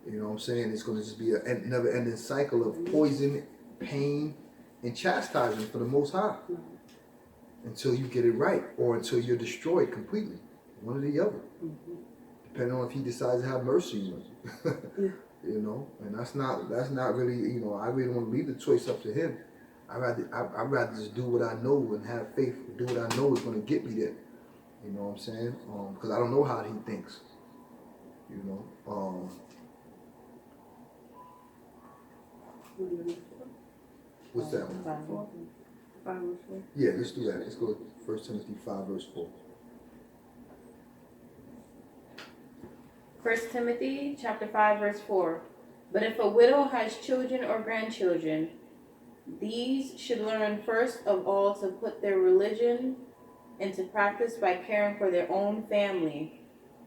[SPEAKER 1] You know what I'm saying? It's going to just be a never-ending cycle of poison, pain, and chastisement for the Most High until you get it right, or until you're destroyed completely, one or the other, depending on if He decides to have mercy on you. And that's not really, I really want to leave the choice up to Him. I'd rather just do what I know and have faith, do what I know is going to get me there. You know what I'm saying? Because I don't know how He thinks. What's that one?
[SPEAKER 3] 5 verse 4.
[SPEAKER 1] Yeah, let's do that. Let's go to 1 Timothy 5 verse 4.
[SPEAKER 2] 1 Timothy chapter 5 verse 4. But if a widow has children or grandchildren, these should learn first of all to put their religion into practice by caring for their own family,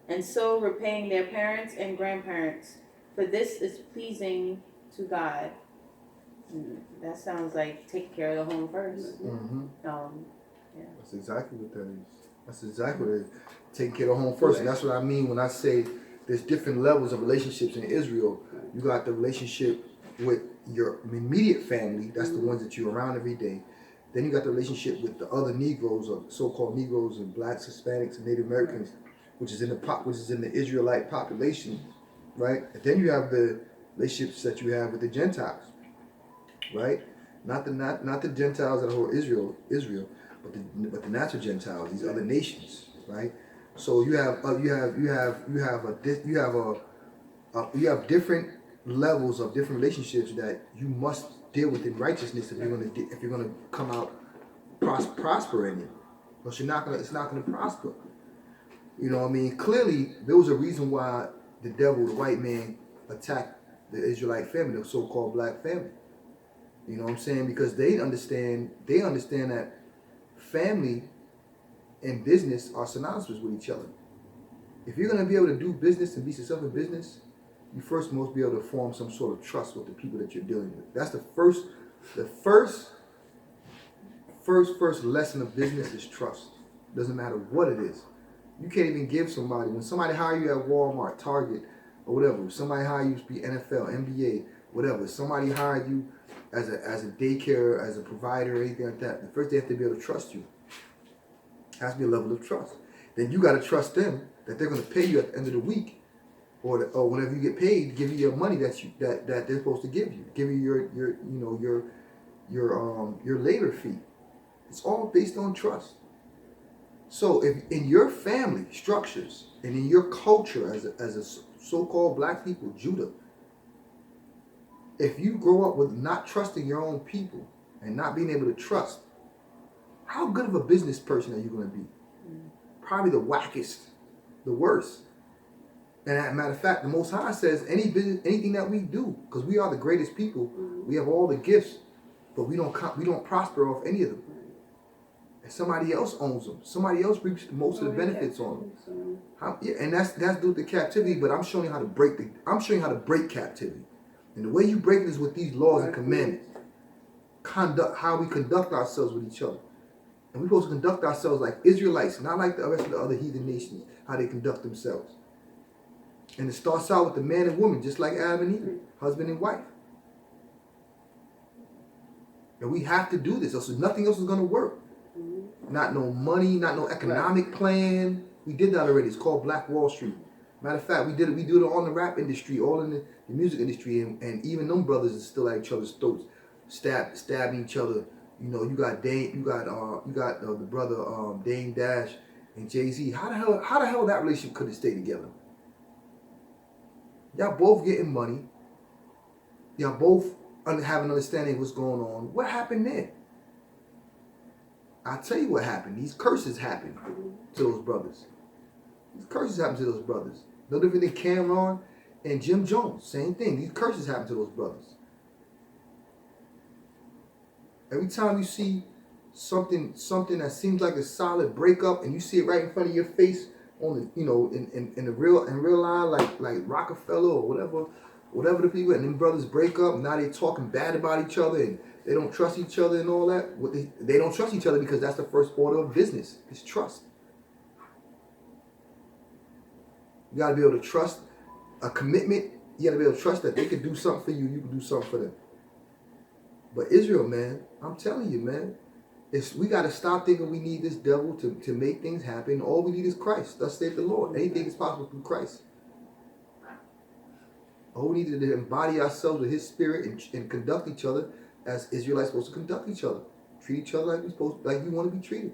[SPEAKER 2] and so repaying their parents and grandparents, for this is pleasing to God. That sounds like take care of the home first.
[SPEAKER 1] That's exactly what that is. That's exactly what it is. Taking care of the home first. And that's what I mean when I say there's different levels of relationships in Israel. You got the relationship with your immediate family, that's the ones that you're around every day. Then you got the relationship with the other Negroes, or so-called Negroes, and Blacks, Hispanics, and Native Americans, which is in the Israelite population, right? And then you have the relationships that you have with the Gentiles, right? Not the Gentiles that are Israel, but the natural Gentiles, these other nations, right? So you have different levels of different relationships that you must deal with in righteousness if you're gonna come out prosper in it. Because it's not gonna prosper. You know what I mean? Clearly, there was a reason why the devil, the white man, attacked the Israelite family, the so-called black family. You know what I'm saying? Because they understand that family and business are synonymous with each other. If you're gonna be able to do business and be successful in business, you first must be able to form some sort of trust with the people that you're dealing with. That's the first lesson of business is trust. Doesn't matter what it is. You can't even give somebody, when somebody hire you at Walmart, Target, or whatever. Somebody hired you to be NFL, NBA, whatever. Somebody hired you as a daycare, as a provider, anything like that. The first they have to be able to trust you. It has to be a level of trust. Then you got to trust them that they're going to pay you at the end of the week, or whenever you get paid, give you your money that they're supposed to give you your labor fee. It's all based on trust. So if in your family structures and in your culture as a so-called black people, Judah, if you grow up with not trusting your own people and not being able to trust, how good of a business person are you going to be? Probably the wackest, the worst. And as a matter of fact, the Most High says anything that we do, because we are the greatest people, we have all the gifts, but we don't prosper off any of them. And somebody else owns them. Somebody else reaps most of the benefits on them. And that's due to captivity. But I'm showing you how to break captivity. And the way you break it is with these laws and commandments. How we conduct ourselves with each other. And we're supposed to conduct ourselves like Israelites, not like the rest of the other heathen nations, how they conduct themselves. And it starts out with the man and woman, just like Adam and Eve, husband and wife. And we have to do this, so nothing else is going to work. Not no money, not no economic plan. We did that already. It's called Black Wall Street. Matter of fact, we do it all in the rap industry, all in the music industry, and even them brothers are still at each other's throats, stabbing each other. You know, you got the brother Dame Dash and Jay-Z. How the hell that relationship could have stayed together? Y'all both getting money. Y'all both have an understanding of what's going on. What happened there? I'll tell you what happened. These curses happened to those brothers. No different than Cameron and Jim Jones. Same thing. These curses happened to those brothers. Every time you see something that seems like a solid breakup, and you see it right in front of your face on the, in real life, like Rockefeller or whatever the people, and them brothers break up. Now they talking bad about each other, and they don't trust each other and all that. They don't trust each other because that's the first order of business. It's trust. You got to be able to trust a commitment. You got to be able to trust that they could do something for you. You can do something for them. But Israel, man, I'm telling you, man, we got to stop thinking we need this devil to make things happen. All we need is Christ. Thus saith the Lord. Anything is possible through Christ. All we need is to embody ourselves with His Spirit and conduct each other as Israelites supposed to conduct each other. Treat each other like we want to be treated.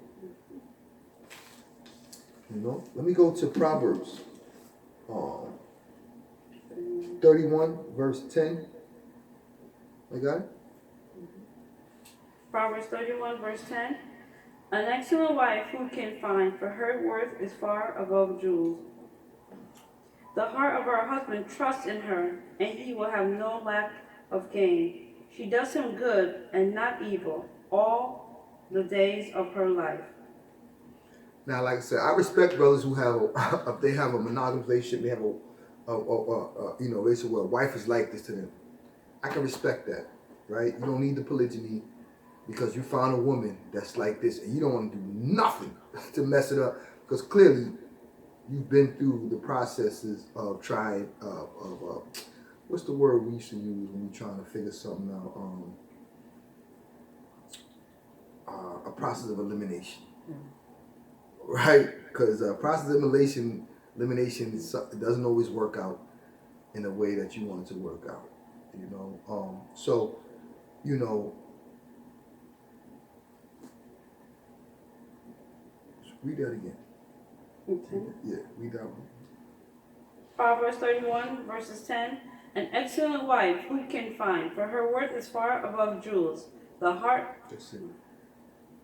[SPEAKER 1] Let me go to Proverbs 31, verse 10. I got it?
[SPEAKER 3] Proverbs 31, verse 10. An excellent wife who can find, for her worth is far above jewels. The heart of her husband trusts in her, and he will have no lack of gain. She does him good and not evil all the days of her life.
[SPEAKER 1] Now, like I said, I respect brothers who have if they have a monogamous relationship, they have a relationship where a wife is like this to them. I can respect that, right? You don't need the polygyny because you found a woman that's like this, and you don't want to do nothing to mess it up because clearly you've been through the processes of trying what's the word we used to use when we're trying to figure something out? A process of elimination. Right? Because process of elimination doesn't always work out in the way that you want it to work out. Read that again.
[SPEAKER 3] Okay.
[SPEAKER 1] Yeah, read that one.
[SPEAKER 3] Proverbs 31, verses 10. An excellent wife who can find, for her worth is far above jewels. The heart.
[SPEAKER 1] That's it.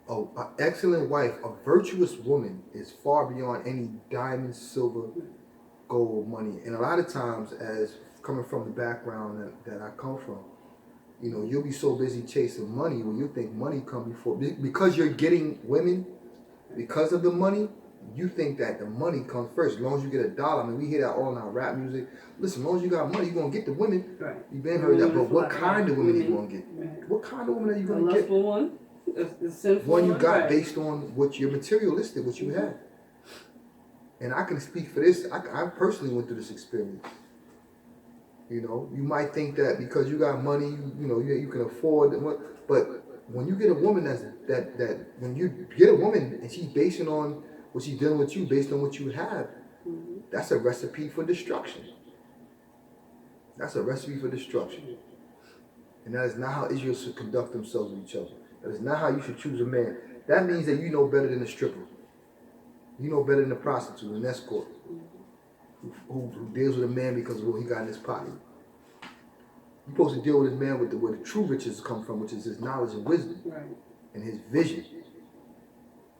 [SPEAKER 1] An excellent wife, a virtuous woman, is far beyond any diamond, silver, gold, money. And a lot of times, as coming from the background that I come from, you'll be so busy chasing money when you think money come before, because you're getting women, because of the money, you think that the money comes first. As long as you get $1, I mean, we hear that all in our rap music. Listen, as long as you got money, you're going to get the women. Right. You've been heard that, but what kind of women are you going to get? Right. What kind of women are you going to get?
[SPEAKER 3] A lustful one. The sinful
[SPEAKER 1] one you got
[SPEAKER 3] right.
[SPEAKER 1] Based on what you're materialistic, what you have. And I can speak for this. I personally went through this experience. You know, you might think that because you got money, you can afford it. But when you get a woman when you get a woman and she's basing on what she's dealing with you based on what you have, that's a recipe for destruction. That's a recipe for destruction. And that is not how Israel should conduct themselves with each other. That is not how you should choose a man. That means that you know better than a stripper. You know better than a prostitute, an escort, who deals with a man because of what he got in his pocket. You're supposed to deal with this man with where the true riches come from, which is his knowledge and wisdom, and his vision.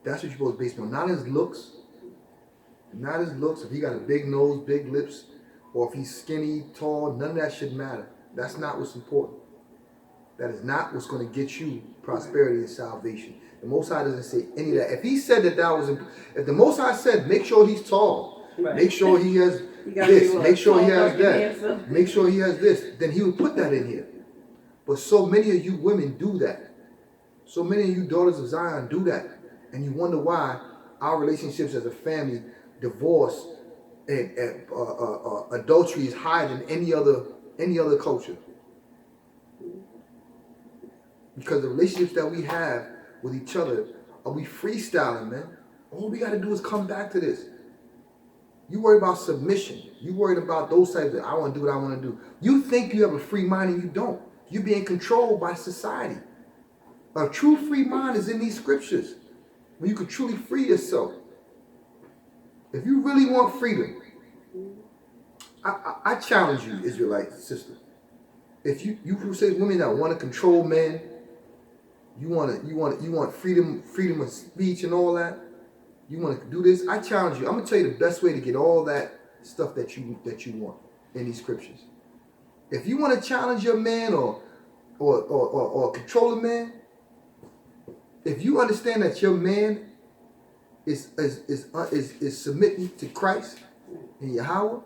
[SPEAKER 1] That's what you're supposed to base on, not his looks. Not his looks. If he got a big nose, big lips, or if he's skinny, tall, none of that should matter. That's not what's important. That is not what's going to get you prosperity and salvation. The Most High doesn't say any of that. If he said that was, if the Most High said, make sure he's tall, make sure he has this, make sure he has that, make sure he has this, then he would put that in here. But so many of you women do that. So many of you daughters of Zion do that. And you wonder why our relationships as a family, divorce and adultery is higher than any other culture. Because the relationships that we have with each other, are we freestyling, man? All we got to do is come back to this. You worry about submission. You worried about those types of, I want to do what I want to do. You think you have a free mind and you don't. You're being controlled by society. A true free mind is in these scriptures, where you can truly free yourself. If you really want freedom, I challenge you, Israelite sister. If you say women that want to control men, you want freedom of speech and all that, you want to do this, I challenge you. I'm gonna tell you the best way to get all that stuff that you want in these scriptures. If you want to challenge your man or control a man, if you understand that your man is submitting to Christ and Yahweh,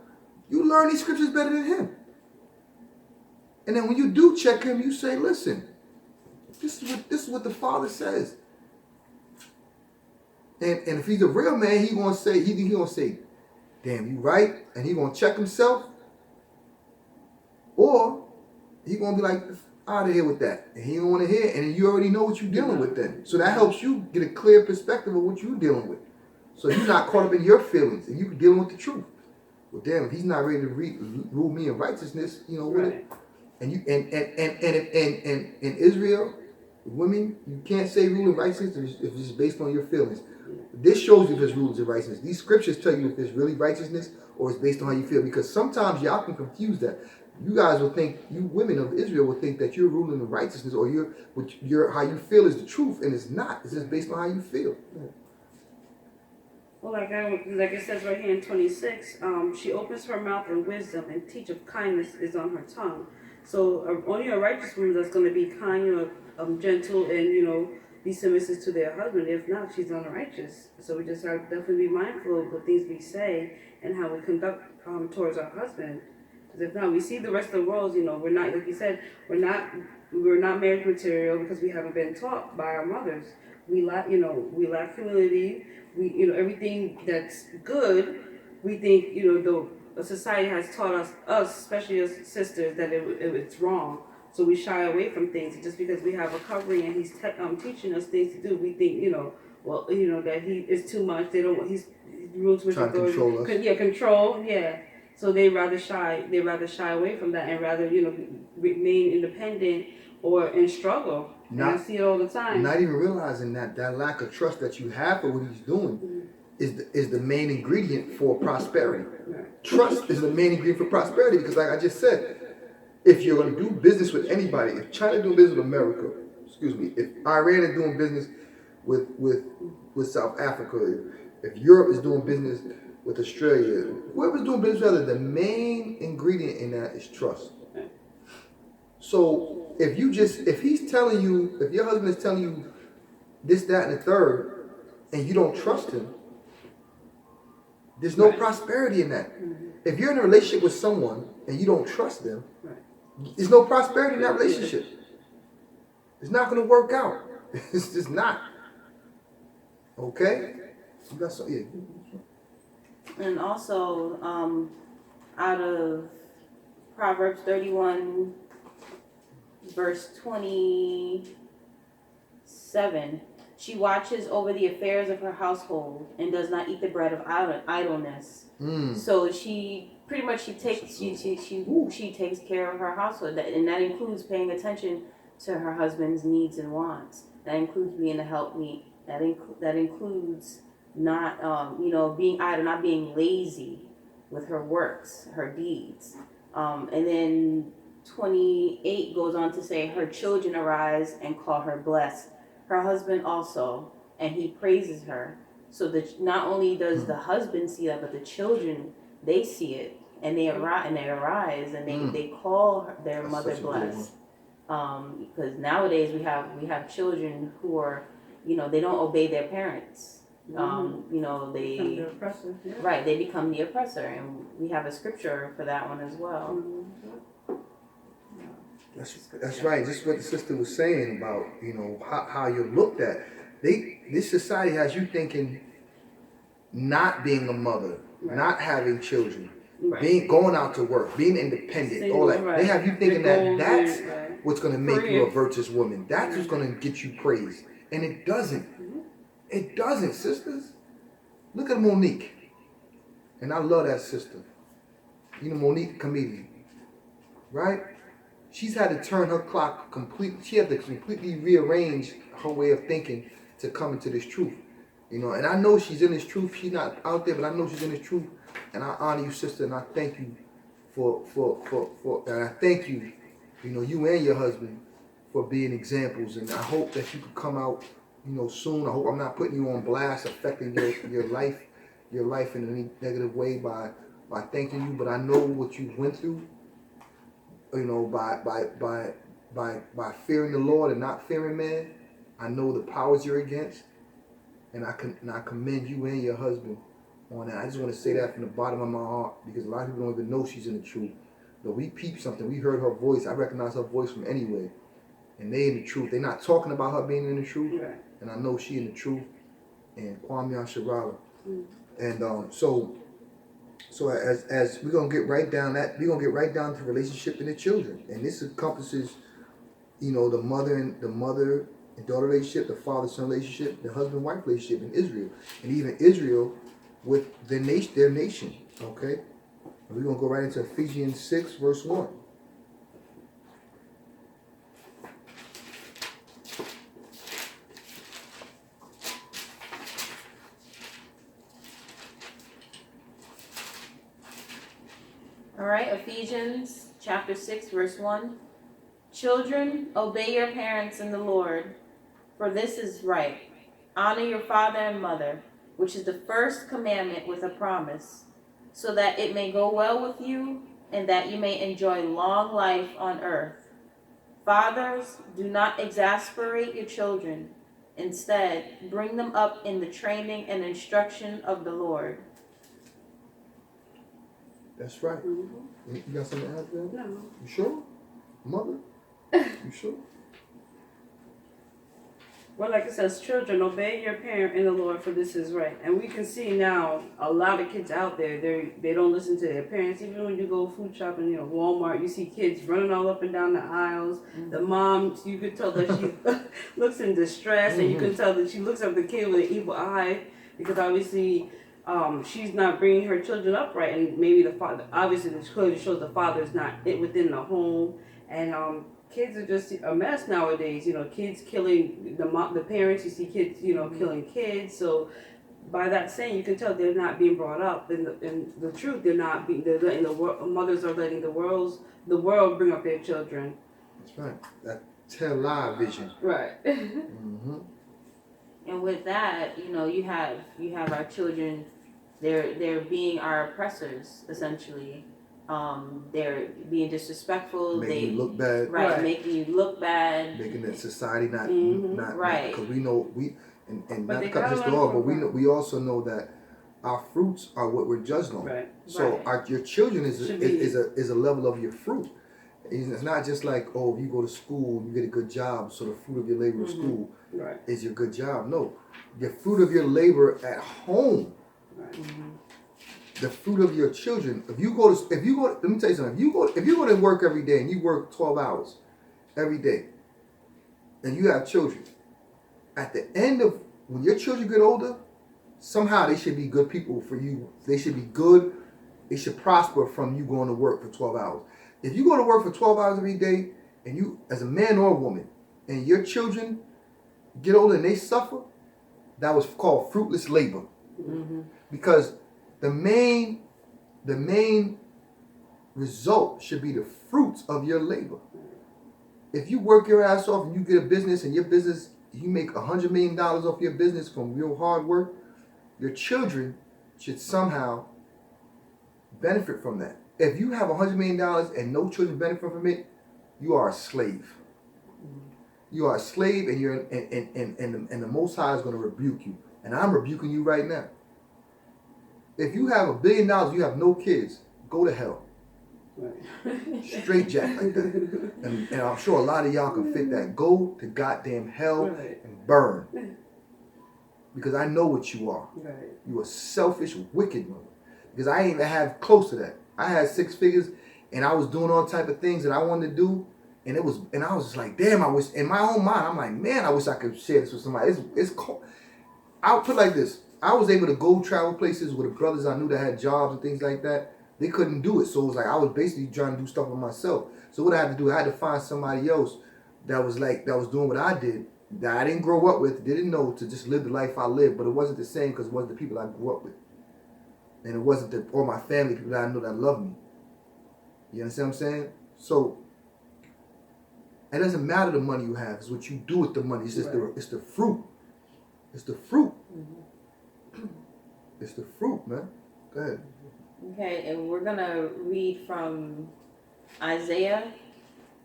[SPEAKER 1] you learn these scriptures better than him. And then when you do check him, you say, listen, this is what the Father says. And if he's a real man, he gonna say, damn, you right, and he gonna check himself, or he gonna be like, out of here with that, and he don't want to hear it, and you already know what you're dealing with then. So that helps you get a clear perspective of what you're dealing with. So you're not caught up in your feelings, and you can deal with the truth. Well, damn, if he's not ready to rule me in righteousness, with it. And you and in Israel, women, you can't say rule in righteousness if it's based on your feelings. This shows you if it's rules in righteousness. These scriptures tell you if it's really righteousness or it's based on how you feel. Because sometimes y'all can confuse that. You guys will think, you women of Israel will think that you're ruling in righteousness or how you feel is the truth, and it's not. It's just based on how you feel.
[SPEAKER 3] Well, like it says right here in 26, she opens her mouth in wisdom, and teach of kindness is on her tongue. So only a righteous woman that's going to be kind, gentle, and be submissive to their husband. If not, she's unrighteous. So we just have to definitely be mindful of the things we say and how we conduct towards our husband. Because if not, we see the rest of the world. We're not, like you said, we're not marriage material because we haven't been taught by our mothers. We lack humility. We everything that's good, we think the society has taught us especially as sisters that it's wrong. So we shy away from things just because we have a covering and he's teaching us things to do. We think that he is too much. They don't. He's rules with authority. Control us. Control. Yeah. So they rather shy away from that and rather remain independent or in struggle. And I see it all the time.
[SPEAKER 1] Not even realizing that lack of trust that you have for what he's doing is the main ingredient for prosperity. Right. Trust is the main ingredient for prosperity because, like I just said, if you're going to do business with anybody, if China is doing business with America, if Iran is doing business with South Africa, if Europe is doing business with Australia, whoever's doing business with other, the main ingredient in that is trust. So if your husband is telling you this, that, and the third, and you don't trust him, there's no prosperity in that. If you're in a relationship with someone and you don't trust them, there's no prosperity in that relationship. It's not going to work out. It's just not. Okay? You got some, yeah.
[SPEAKER 2] And also, out of Proverbs 31, verse 27. She watches over the affairs of her household and does not eat the bread of idleness. So she pretty much she takes care of her household, and that includes paying attention to her husband's needs and wants. That includes being a helpmeet. That includes not being idle, not being lazy with her works, her deeds. And then 28 goes on to say, her children arise and call her blessed. Her husband also, and he praises her. So that not only does the husband see that, but the children, they see it, and they arise and they call their mother blessed. Because nowadays we have children who are, they don't obey their parents. They
[SPEAKER 3] become the oppressor. Yeah.
[SPEAKER 2] Right, they become the oppressor, and we have a scripture for that one as well.
[SPEAKER 1] That's right. Just what the sister was saying about how you're looked at. This society has you thinking not being a mother, not having children, going out to work, being independent, all that. They have you thinking that's what's going to make you a virtuous woman. That's what's going to get you praise, and it doesn't. It doesn't, sisters. Look at Monique, and I love that sister. Monique, the comedian, right? She's had to turn her clock completely. She had to completely rearrange her way of thinking to come into this truth. And I know she's in this truth. She's not out there, but I know she's in this truth. And I honor you, sister, and I thank you for and I thank you, you and your husband for being examples. And I hope that you could come out, soon. I hope I'm not putting you on blast, affecting your life in any negative way by thanking you. But I know what you went through. By fearing the Lord and not fearing man. I know the powers you're against, and I commend you and your husband on that. I just want to say that from the bottom of my heart, because a lot of people don't even know she's in the truth. But we peeped something. We heard her voice. I recognize her voice from anywhere, and they in the truth. They're not talking about her being in the truth, and I know she in the truth. And Kwame Sharala, and So as we're gonna get right down to relationship and the children, and this encompasses, the mother and daughter relationship, the father-son relationship, the husband-wife relationship in Israel, and even Israel with their nation. Okay, and we're gonna go right into Ephesians 6, verse 1.
[SPEAKER 2] All right, Ephesians chapter 6, verse 1. Children, obey your parents in the Lord, for this is right. Honor your father and mother, which is the first commandment with a promise, so that it may go well with you and that you may enjoy long life on earth. Fathers, do not exasperate your children. Instead, bring them up in the training and instruction of the Lord.
[SPEAKER 1] That's right. You got something to add to that?
[SPEAKER 3] No.
[SPEAKER 1] You sure? Mother? You sure?
[SPEAKER 3] Well, like it says, children, obey your parent in the Lord, for this is right. And we can see now a lot of kids out there, they don't listen to their parents. Even when you go food shopping, Walmart, you see kids running all up and down the aisles. The mom, you could tell that she looks in distress, and you can tell that she looks at the kid with an evil eye, because obviously she's not bringing her children up right, and maybe the father, obviously this clearly shows the father's not within the home, and kids are just a mess nowadays. Kids killing the parents. You see kids, killing kids. So by that saying, you can tell they're not being brought up in the truth. They're letting mothers are letting the world bring up their children.
[SPEAKER 1] That's right. That television.
[SPEAKER 3] Right.
[SPEAKER 2] And with that, you have our children. They're being our oppressors, essentially. They're being disrespectful.
[SPEAKER 1] Making you look bad.
[SPEAKER 2] Right, making you look bad.
[SPEAKER 1] Making that society not
[SPEAKER 2] right.
[SPEAKER 1] Because we know and not to cut this off, but we also know that our fruits are what we're judged on.
[SPEAKER 3] Right.
[SPEAKER 1] So your children is a level of your fruit. It's not just like, if you go to school, you get a good job, so the fruit of your labor of school is your good job. No, the fruit of your labor at home.
[SPEAKER 3] Right.
[SPEAKER 1] the fruit of your children. Let me tell you something. If you go to work every day and you work 12 hours every day, and you have children, at the end of when your children get older, somehow they should be good people for you. They should be good. They should prosper from you going to work for 12 hours. If you go to work for 12 hours every day, and you, as a man or a woman, and your children get older and they suffer, that was called fruitless labor.
[SPEAKER 3] Mm-hmm.
[SPEAKER 1] Because the main result should be the fruits of your labor. If you work your ass off and you get a business and your business, you make $100 million off your business from real hard work, your children should somehow benefit from that. If you have $100 million and no children benefit from it, you are a slave. You are a slave, and you're and the Most High is going to rebuke you. And I'm rebuking you right now. If you have $1 billion, you have no kids, go to hell.
[SPEAKER 3] Right.
[SPEAKER 1] Straight jack like that. And I'm sure a lot of y'all can fit that. Go to goddamn hell
[SPEAKER 3] Right.
[SPEAKER 1] and burn. Because I know what you are.
[SPEAKER 3] Right.
[SPEAKER 1] You a selfish, wicked mother. Because I ain't even have close to that. I had 6 figures, and I was doing all type of things that I wanted to do, and I was just like, damn, I wish, in my own mind, I'm like, man, I wish I could share this with somebody. It's cool. I'll put it like this. I was able to go travel places with the brothers I knew that had jobs and things like that. They couldn't do it. So it was like I was basically trying to do stuff for myself. So what I had to do, I had to find somebody else that was doing what I did, that I didn't grow up with, didn't know, to just live the life I lived. But it wasn't the same because it wasn't the people I grew up with. And it wasn't all my family, people that I know that love me. You understand what I'm saying? So it doesn't matter the money you have. It's what you do with the money. It's just it's the fruit. It's the fruit.
[SPEAKER 2] Mm-hmm.
[SPEAKER 1] It's the fruit, man. Go ahead.
[SPEAKER 2] Okay, and we're gonna read from Isaiah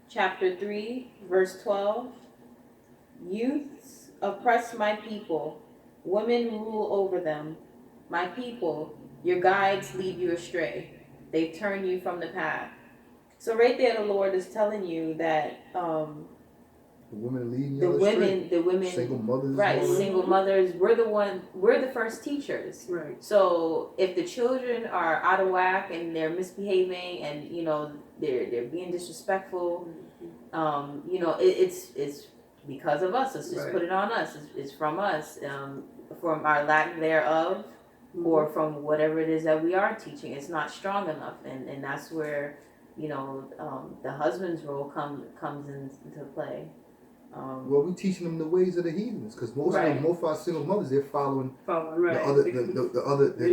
[SPEAKER 2] chapter 3, verse 12. Youths oppress my people, women rule over them. My people, your guides lead you astray. They turn you from the path. So right there, the Lord is telling you that
[SPEAKER 1] The women leading
[SPEAKER 2] the
[SPEAKER 1] you
[SPEAKER 2] women,
[SPEAKER 1] single mothers,
[SPEAKER 2] right? Single mothers. We're the first teachers.
[SPEAKER 3] Right.
[SPEAKER 2] So if the children are out of whack and they're misbehaving and they're being disrespectful, it's because of us. Let's just put it on us. It's from us, from our lack thereof, or from whatever it is that we are teaching. It's not strong enough, and that's where the husband's role comes into play.
[SPEAKER 1] Well, we teaching them the ways of the heathens, because most of our single mothers, they're following the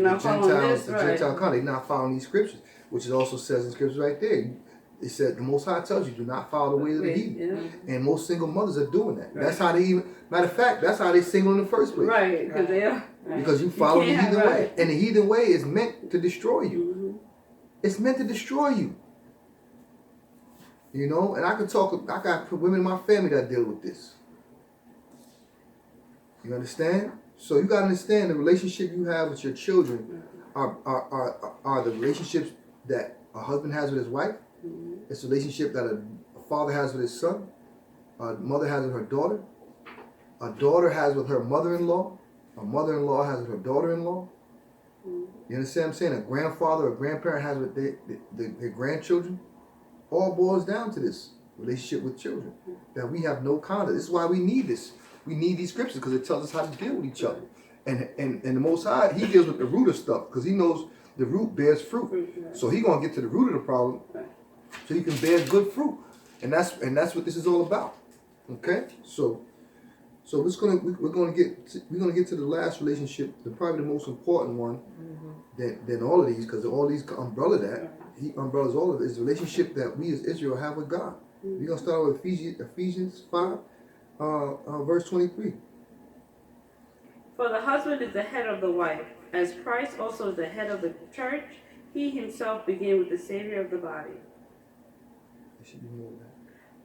[SPEAKER 1] Gentiles, Gentile kind. They're not following these scriptures, which it also says in scriptures right there. It said the Most High tells you, do not follow the ways of the heathen. And most single mothers are doing that. That's how they matter of fact, that's how they single in the first place.
[SPEAKER 3] Right, because they are.
[SPEAKER 1] Because you follow the heathen way. And the heathen way is meant to destroy you.
[SPEAKER 3] Mm-hmm.
[SPEAKER 1] It's meant to destroy you. You know, and I got women in my family that deal with this. You understand? So you gotta understand the relationship you have with your children are the relationships that a husband has with his wife.
[SPEAKER 3] Mm-hmm.
[SPEAKER 1] It's the relationship that a father has with his son, a mother has with her daughter, a daughter has with her mother-in-law, a mother-in-law has with her daughter-in-law.
[SPEAKER 3] Mm-hmm.
[SPEAKER 1] You understand what I'm saying? A grandfather or grandparent has with their grandchildren. All boils down to this relationship with children, that we have no contact. This is why we need this. We need these scriptures because it tells us how to deal with each other. And the Most High, He deals with the root of stuff because He knows the root bears fruit. So He gonna get to the root of the problem, so He can bear good fruit. And that's what this is all about. Okay, so we're gonna get to the last relationship, probably the most important one, than all of these, because all these umbrella that. He umbrellas all of it. Is the relationship that we as Israel have with God. We're going to start with Ephesians 5, verse 23.
[SPEAKER 3] For the husband is the head of the wife, as Christ also is the head of the church. He himself began with the Savior of the body.
[SPEAKER 1] It should be more than that.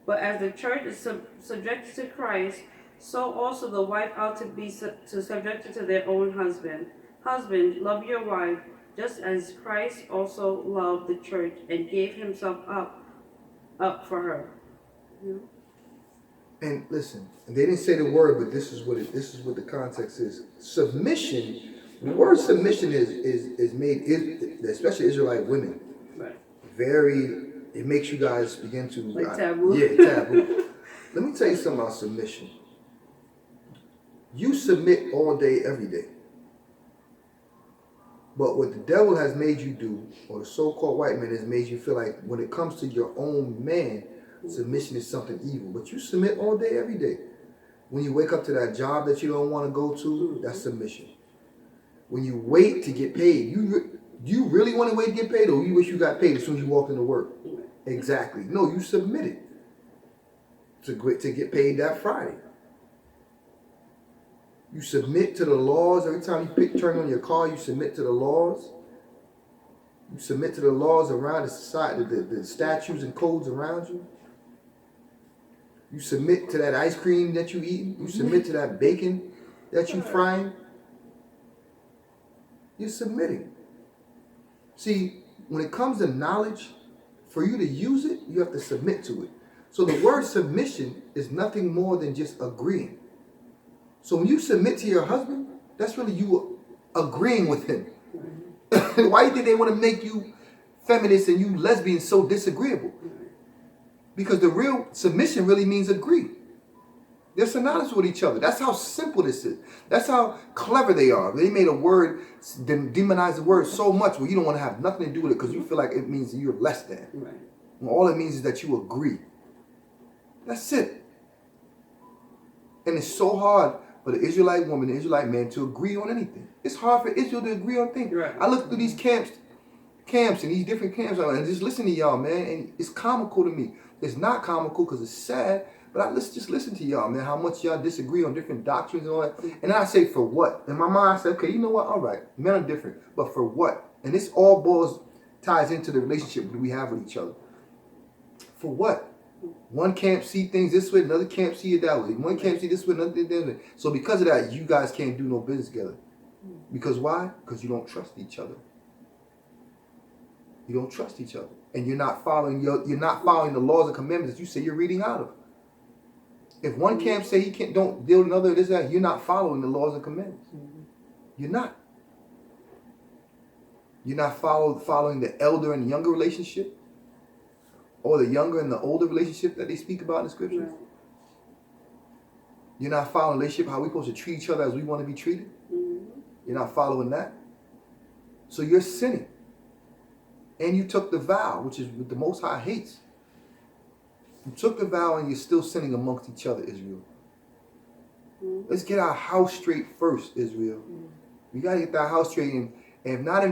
[SPEAKER 3] But as the church is subjected to Christ, so also the wife ought to be subjected to their own husband. Husband, love your wife, just as Christ also loved the church and gave himself up for her.
[SPEAKER 1] And listen, they didn't say the word, but this is what the context is. Submission The word submission is made, especially Israelite women,
[SPEAKER 3] Right.
[SPEAKER 1] very. It makes you guys begin to
[SPEAKER 3] Like taboo.
[SPEAKER 1] Yeah, taboo. Let me tell you something about submission. You submit all day, every day. But what the devil has made you do, or the so-called white man has made you feel like when it comes to your own man, submission is something evil. But you submit all day, every day. When you wake up to that job that you don't want to go to, that's submission. When you wait to get paid, do you really want to wait to get paid, or you wish you got paid as soon as you walk into work? Exactly. No, you submitted to get paid that Friday. You submit to the laws. Every time you turn on your car, you submit to the laws. You submit to the laws around the society, the statutes and codes around you. You submit to that ice cream that you eat. You submit to that bacon that you frying. You're submitting. See, when it comes to knowledge, for you to use it, you have to submit to it. So the word submission is nothing more than just agreeing. So when you submit to your husband, that's really you agreeing with him. Why do you think they want to make you feminist and you lesbians so disagreeable? Because the real submission really means agree. They're synonymous with each other. That's how simple this is. That's how clever they are. They made a word, demonize the word so much where you don't want to have nothing to do with it because you feel like it means you're less than.
[SPEAKER 3] Right.
[SPEAKER 1] When all it means is that you agree. That's it. And it's so hard for the Israelite woman, the Israelite man to agree on anything. It's hard for Israel to agree on things.
[SPEAKER 3] Right.
[SPEAKER 1] I look through these camps and these different camps and just listen to y'all, man, and it's comical to me. It's not comical because it's sad, but I just listen to y'all, man, how much y'all disagree on different doctrines and all that. And then I say, for what? In my mind, I say, okay, you know what? All right, men are different, but for what? And this all ties into the relationship that we have with each other. For what? One camp see things this way, another camp see it that way. One camp see this way, another thing that way. So because of that, you guys can't do no business together. Because why? Because you don't trust each other. You don't trust each other, and you're not following the laws and commandments that you say you're reading out of. If one camp say he don't deal with another, this that, you're not following the laws and commandments. You're not. You're not following the elder and younger relationship, or the younger and the older relationship that they speak about in the scriptures.
[SPEAKER 3] Right.
[SPEAKER 1] You're not following the relationship, how we're supposed to treat each other as we want to be treated. You're not following that. So you're sinning. And you took the vow, which is what the Most High hates. You took the vow and you're still sinning amongst each other, Israel. Let's get our house straight first, Israel. We got to get that house straight. And if not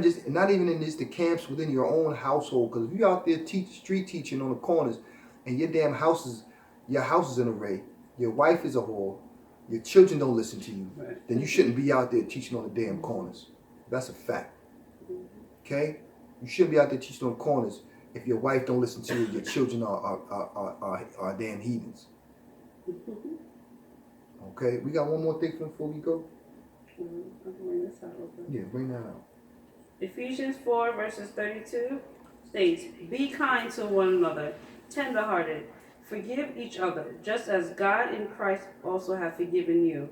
[SPEAKER 1] even in just the camps within your own household, because if you're out there street teaching on the corners and your house is in array, your wife is a whore, your children don't listen to you,
[SPEAKER 3] Right.
[SPEAKER 1] then you shouldn't be out there teaching on the damn corners. That's a fact. Okay? You shouldn't be out there teaching on corners if your wife don't listen to you. Your children are damn heathens. Okay, we got one more thing before we go.
[SPEAKER 3] I can bring this out real quick.
[SPEAKER 1] Yeah, bring that out.
[SPEAKER 3] Ephesians 4 verses 32 states, "Be kind to one another, tender-hearted, forgive each other, just as God in Christ also have forgiven you."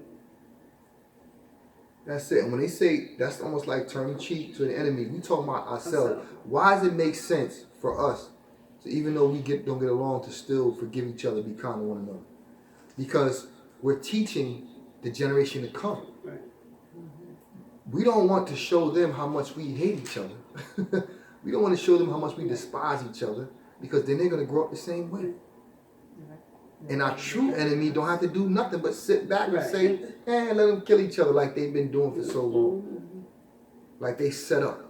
[SPEAKER 1] That's it. And when they say that's almost like turning cheek to an enemy, we talking about ourselves. Why does it make sense for us to, even though we don't get along, to still forgive each other, be kind to one another? Because we're teaching the generation to come.
[SPEAKER 3] Right.
[SPEAKER 1] We don't want to show them how much we hate each other. We don't want to show them how much we despise each other, because then they're going to grow up the same way. And our true enemy don't have to do nothing but sit back and say, let them kill each other like they've been doing for so long. Like they set up.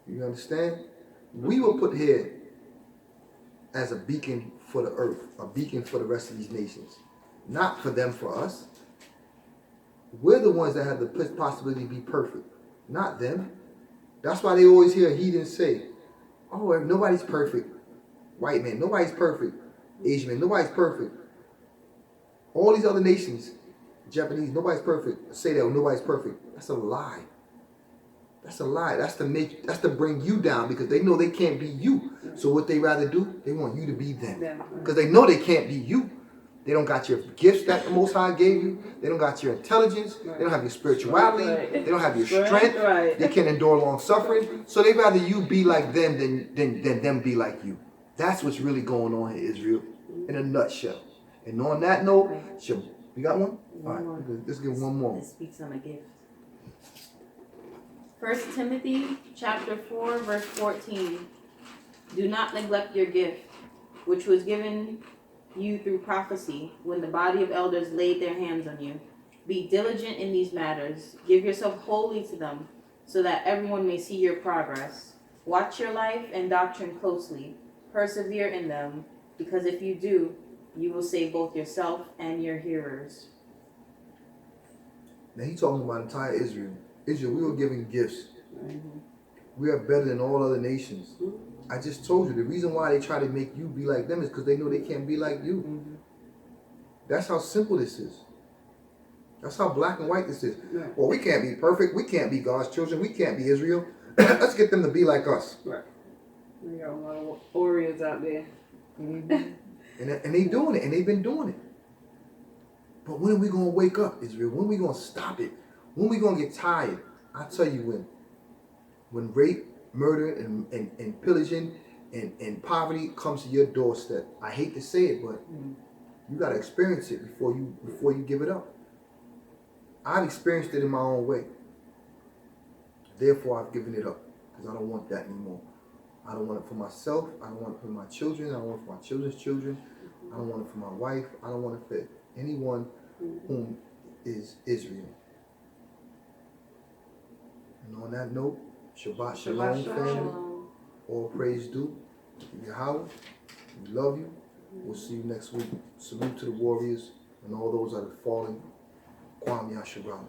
[SPEAKER 1] You understand? We were put here as a beacon for the earth, a beacon for the rest of these nations. Not for them, for us. We're the ones that have the possibility to be perfect, not them. That's why they always hear heathens say, oh, nobody's perfect. White man, nobody's perfect. Asian man, nobody's perfect. All these other nations, Japanese, nobody's perfect. Say that nobody's perfect. That's a lie. That's a lie. That's to bring you down, because they know they can't be you. So what they rather do, they want you to be them. Because they know they can't be you. They don't got your gifts that the Most High gave you. They don't got your intelligence. They don't have your spirituality.
[SPEAKER 3] Right.
[SPEAKER 1] They don't have your strength.
[SPEAKER 3] Right.
[SPEAKER 1] They can't endure long suffering. So they rather you be like them than them be like you. That's what's really going on here, Israel, in a nutshell. And on that note, you got one? All right, let's give one more.
[SPEAKER 2] It speaks on a gift. 1 Timothy chapter 4, verse 14. Do not neglect your gift, which was given you through prophecy, when the body of elders laid their hands on you. Be diligent in these matters. Give yourself wholly to them, so that everyone may see your progress. Watch your life and doctrine closely. Persevere in them, because if you do, you will save both yourself and your hearers.
[SPEAKER 1] Now he's talking about entire Israel. Israel, we were given gifts.
[SPEAKER 3] Mm-hmm.
[SPEAKER 1] We are better than all other nations. I just told you the reason why they try to make you be like them is because they know they can't be like you.
[SPEAKER 3] Mm-hmm.
[SPEAKER 1] That's how simple this is. That's how black and white this is.
[SPEAKER 3] Right.
[SPEAKER 1] Well, we can't be perfect. We can't be God's children. We can't be Israel. Let's get them to be like us.
[SPEAKER 3] Right. We got a lot of warriors out there.
[SPEAKER 1] And they doing it, and they've been doing it. But when are we going to wake up, Israel? When are we going to stop it? When are we going to get tired? I'll tell you when. When rape, murder, and pillaging and poverty comes to your doorstep. I hate to say it, but you got to experience it before you give it up. I've experienced it in my own way. Therefore, I've given it up because I don't want that anymore. I don't want it for myself. I don't want it for my children. I don't want it for my children's children. I don't want it for my wife. I don't want it for anyone whom is Israel. And on that note, Shabbat Shalom, family. All praise due to Yahweh. We love you. We'll see you next week. Salute to the warriors and all those that have fallen. Kwam Yasharal.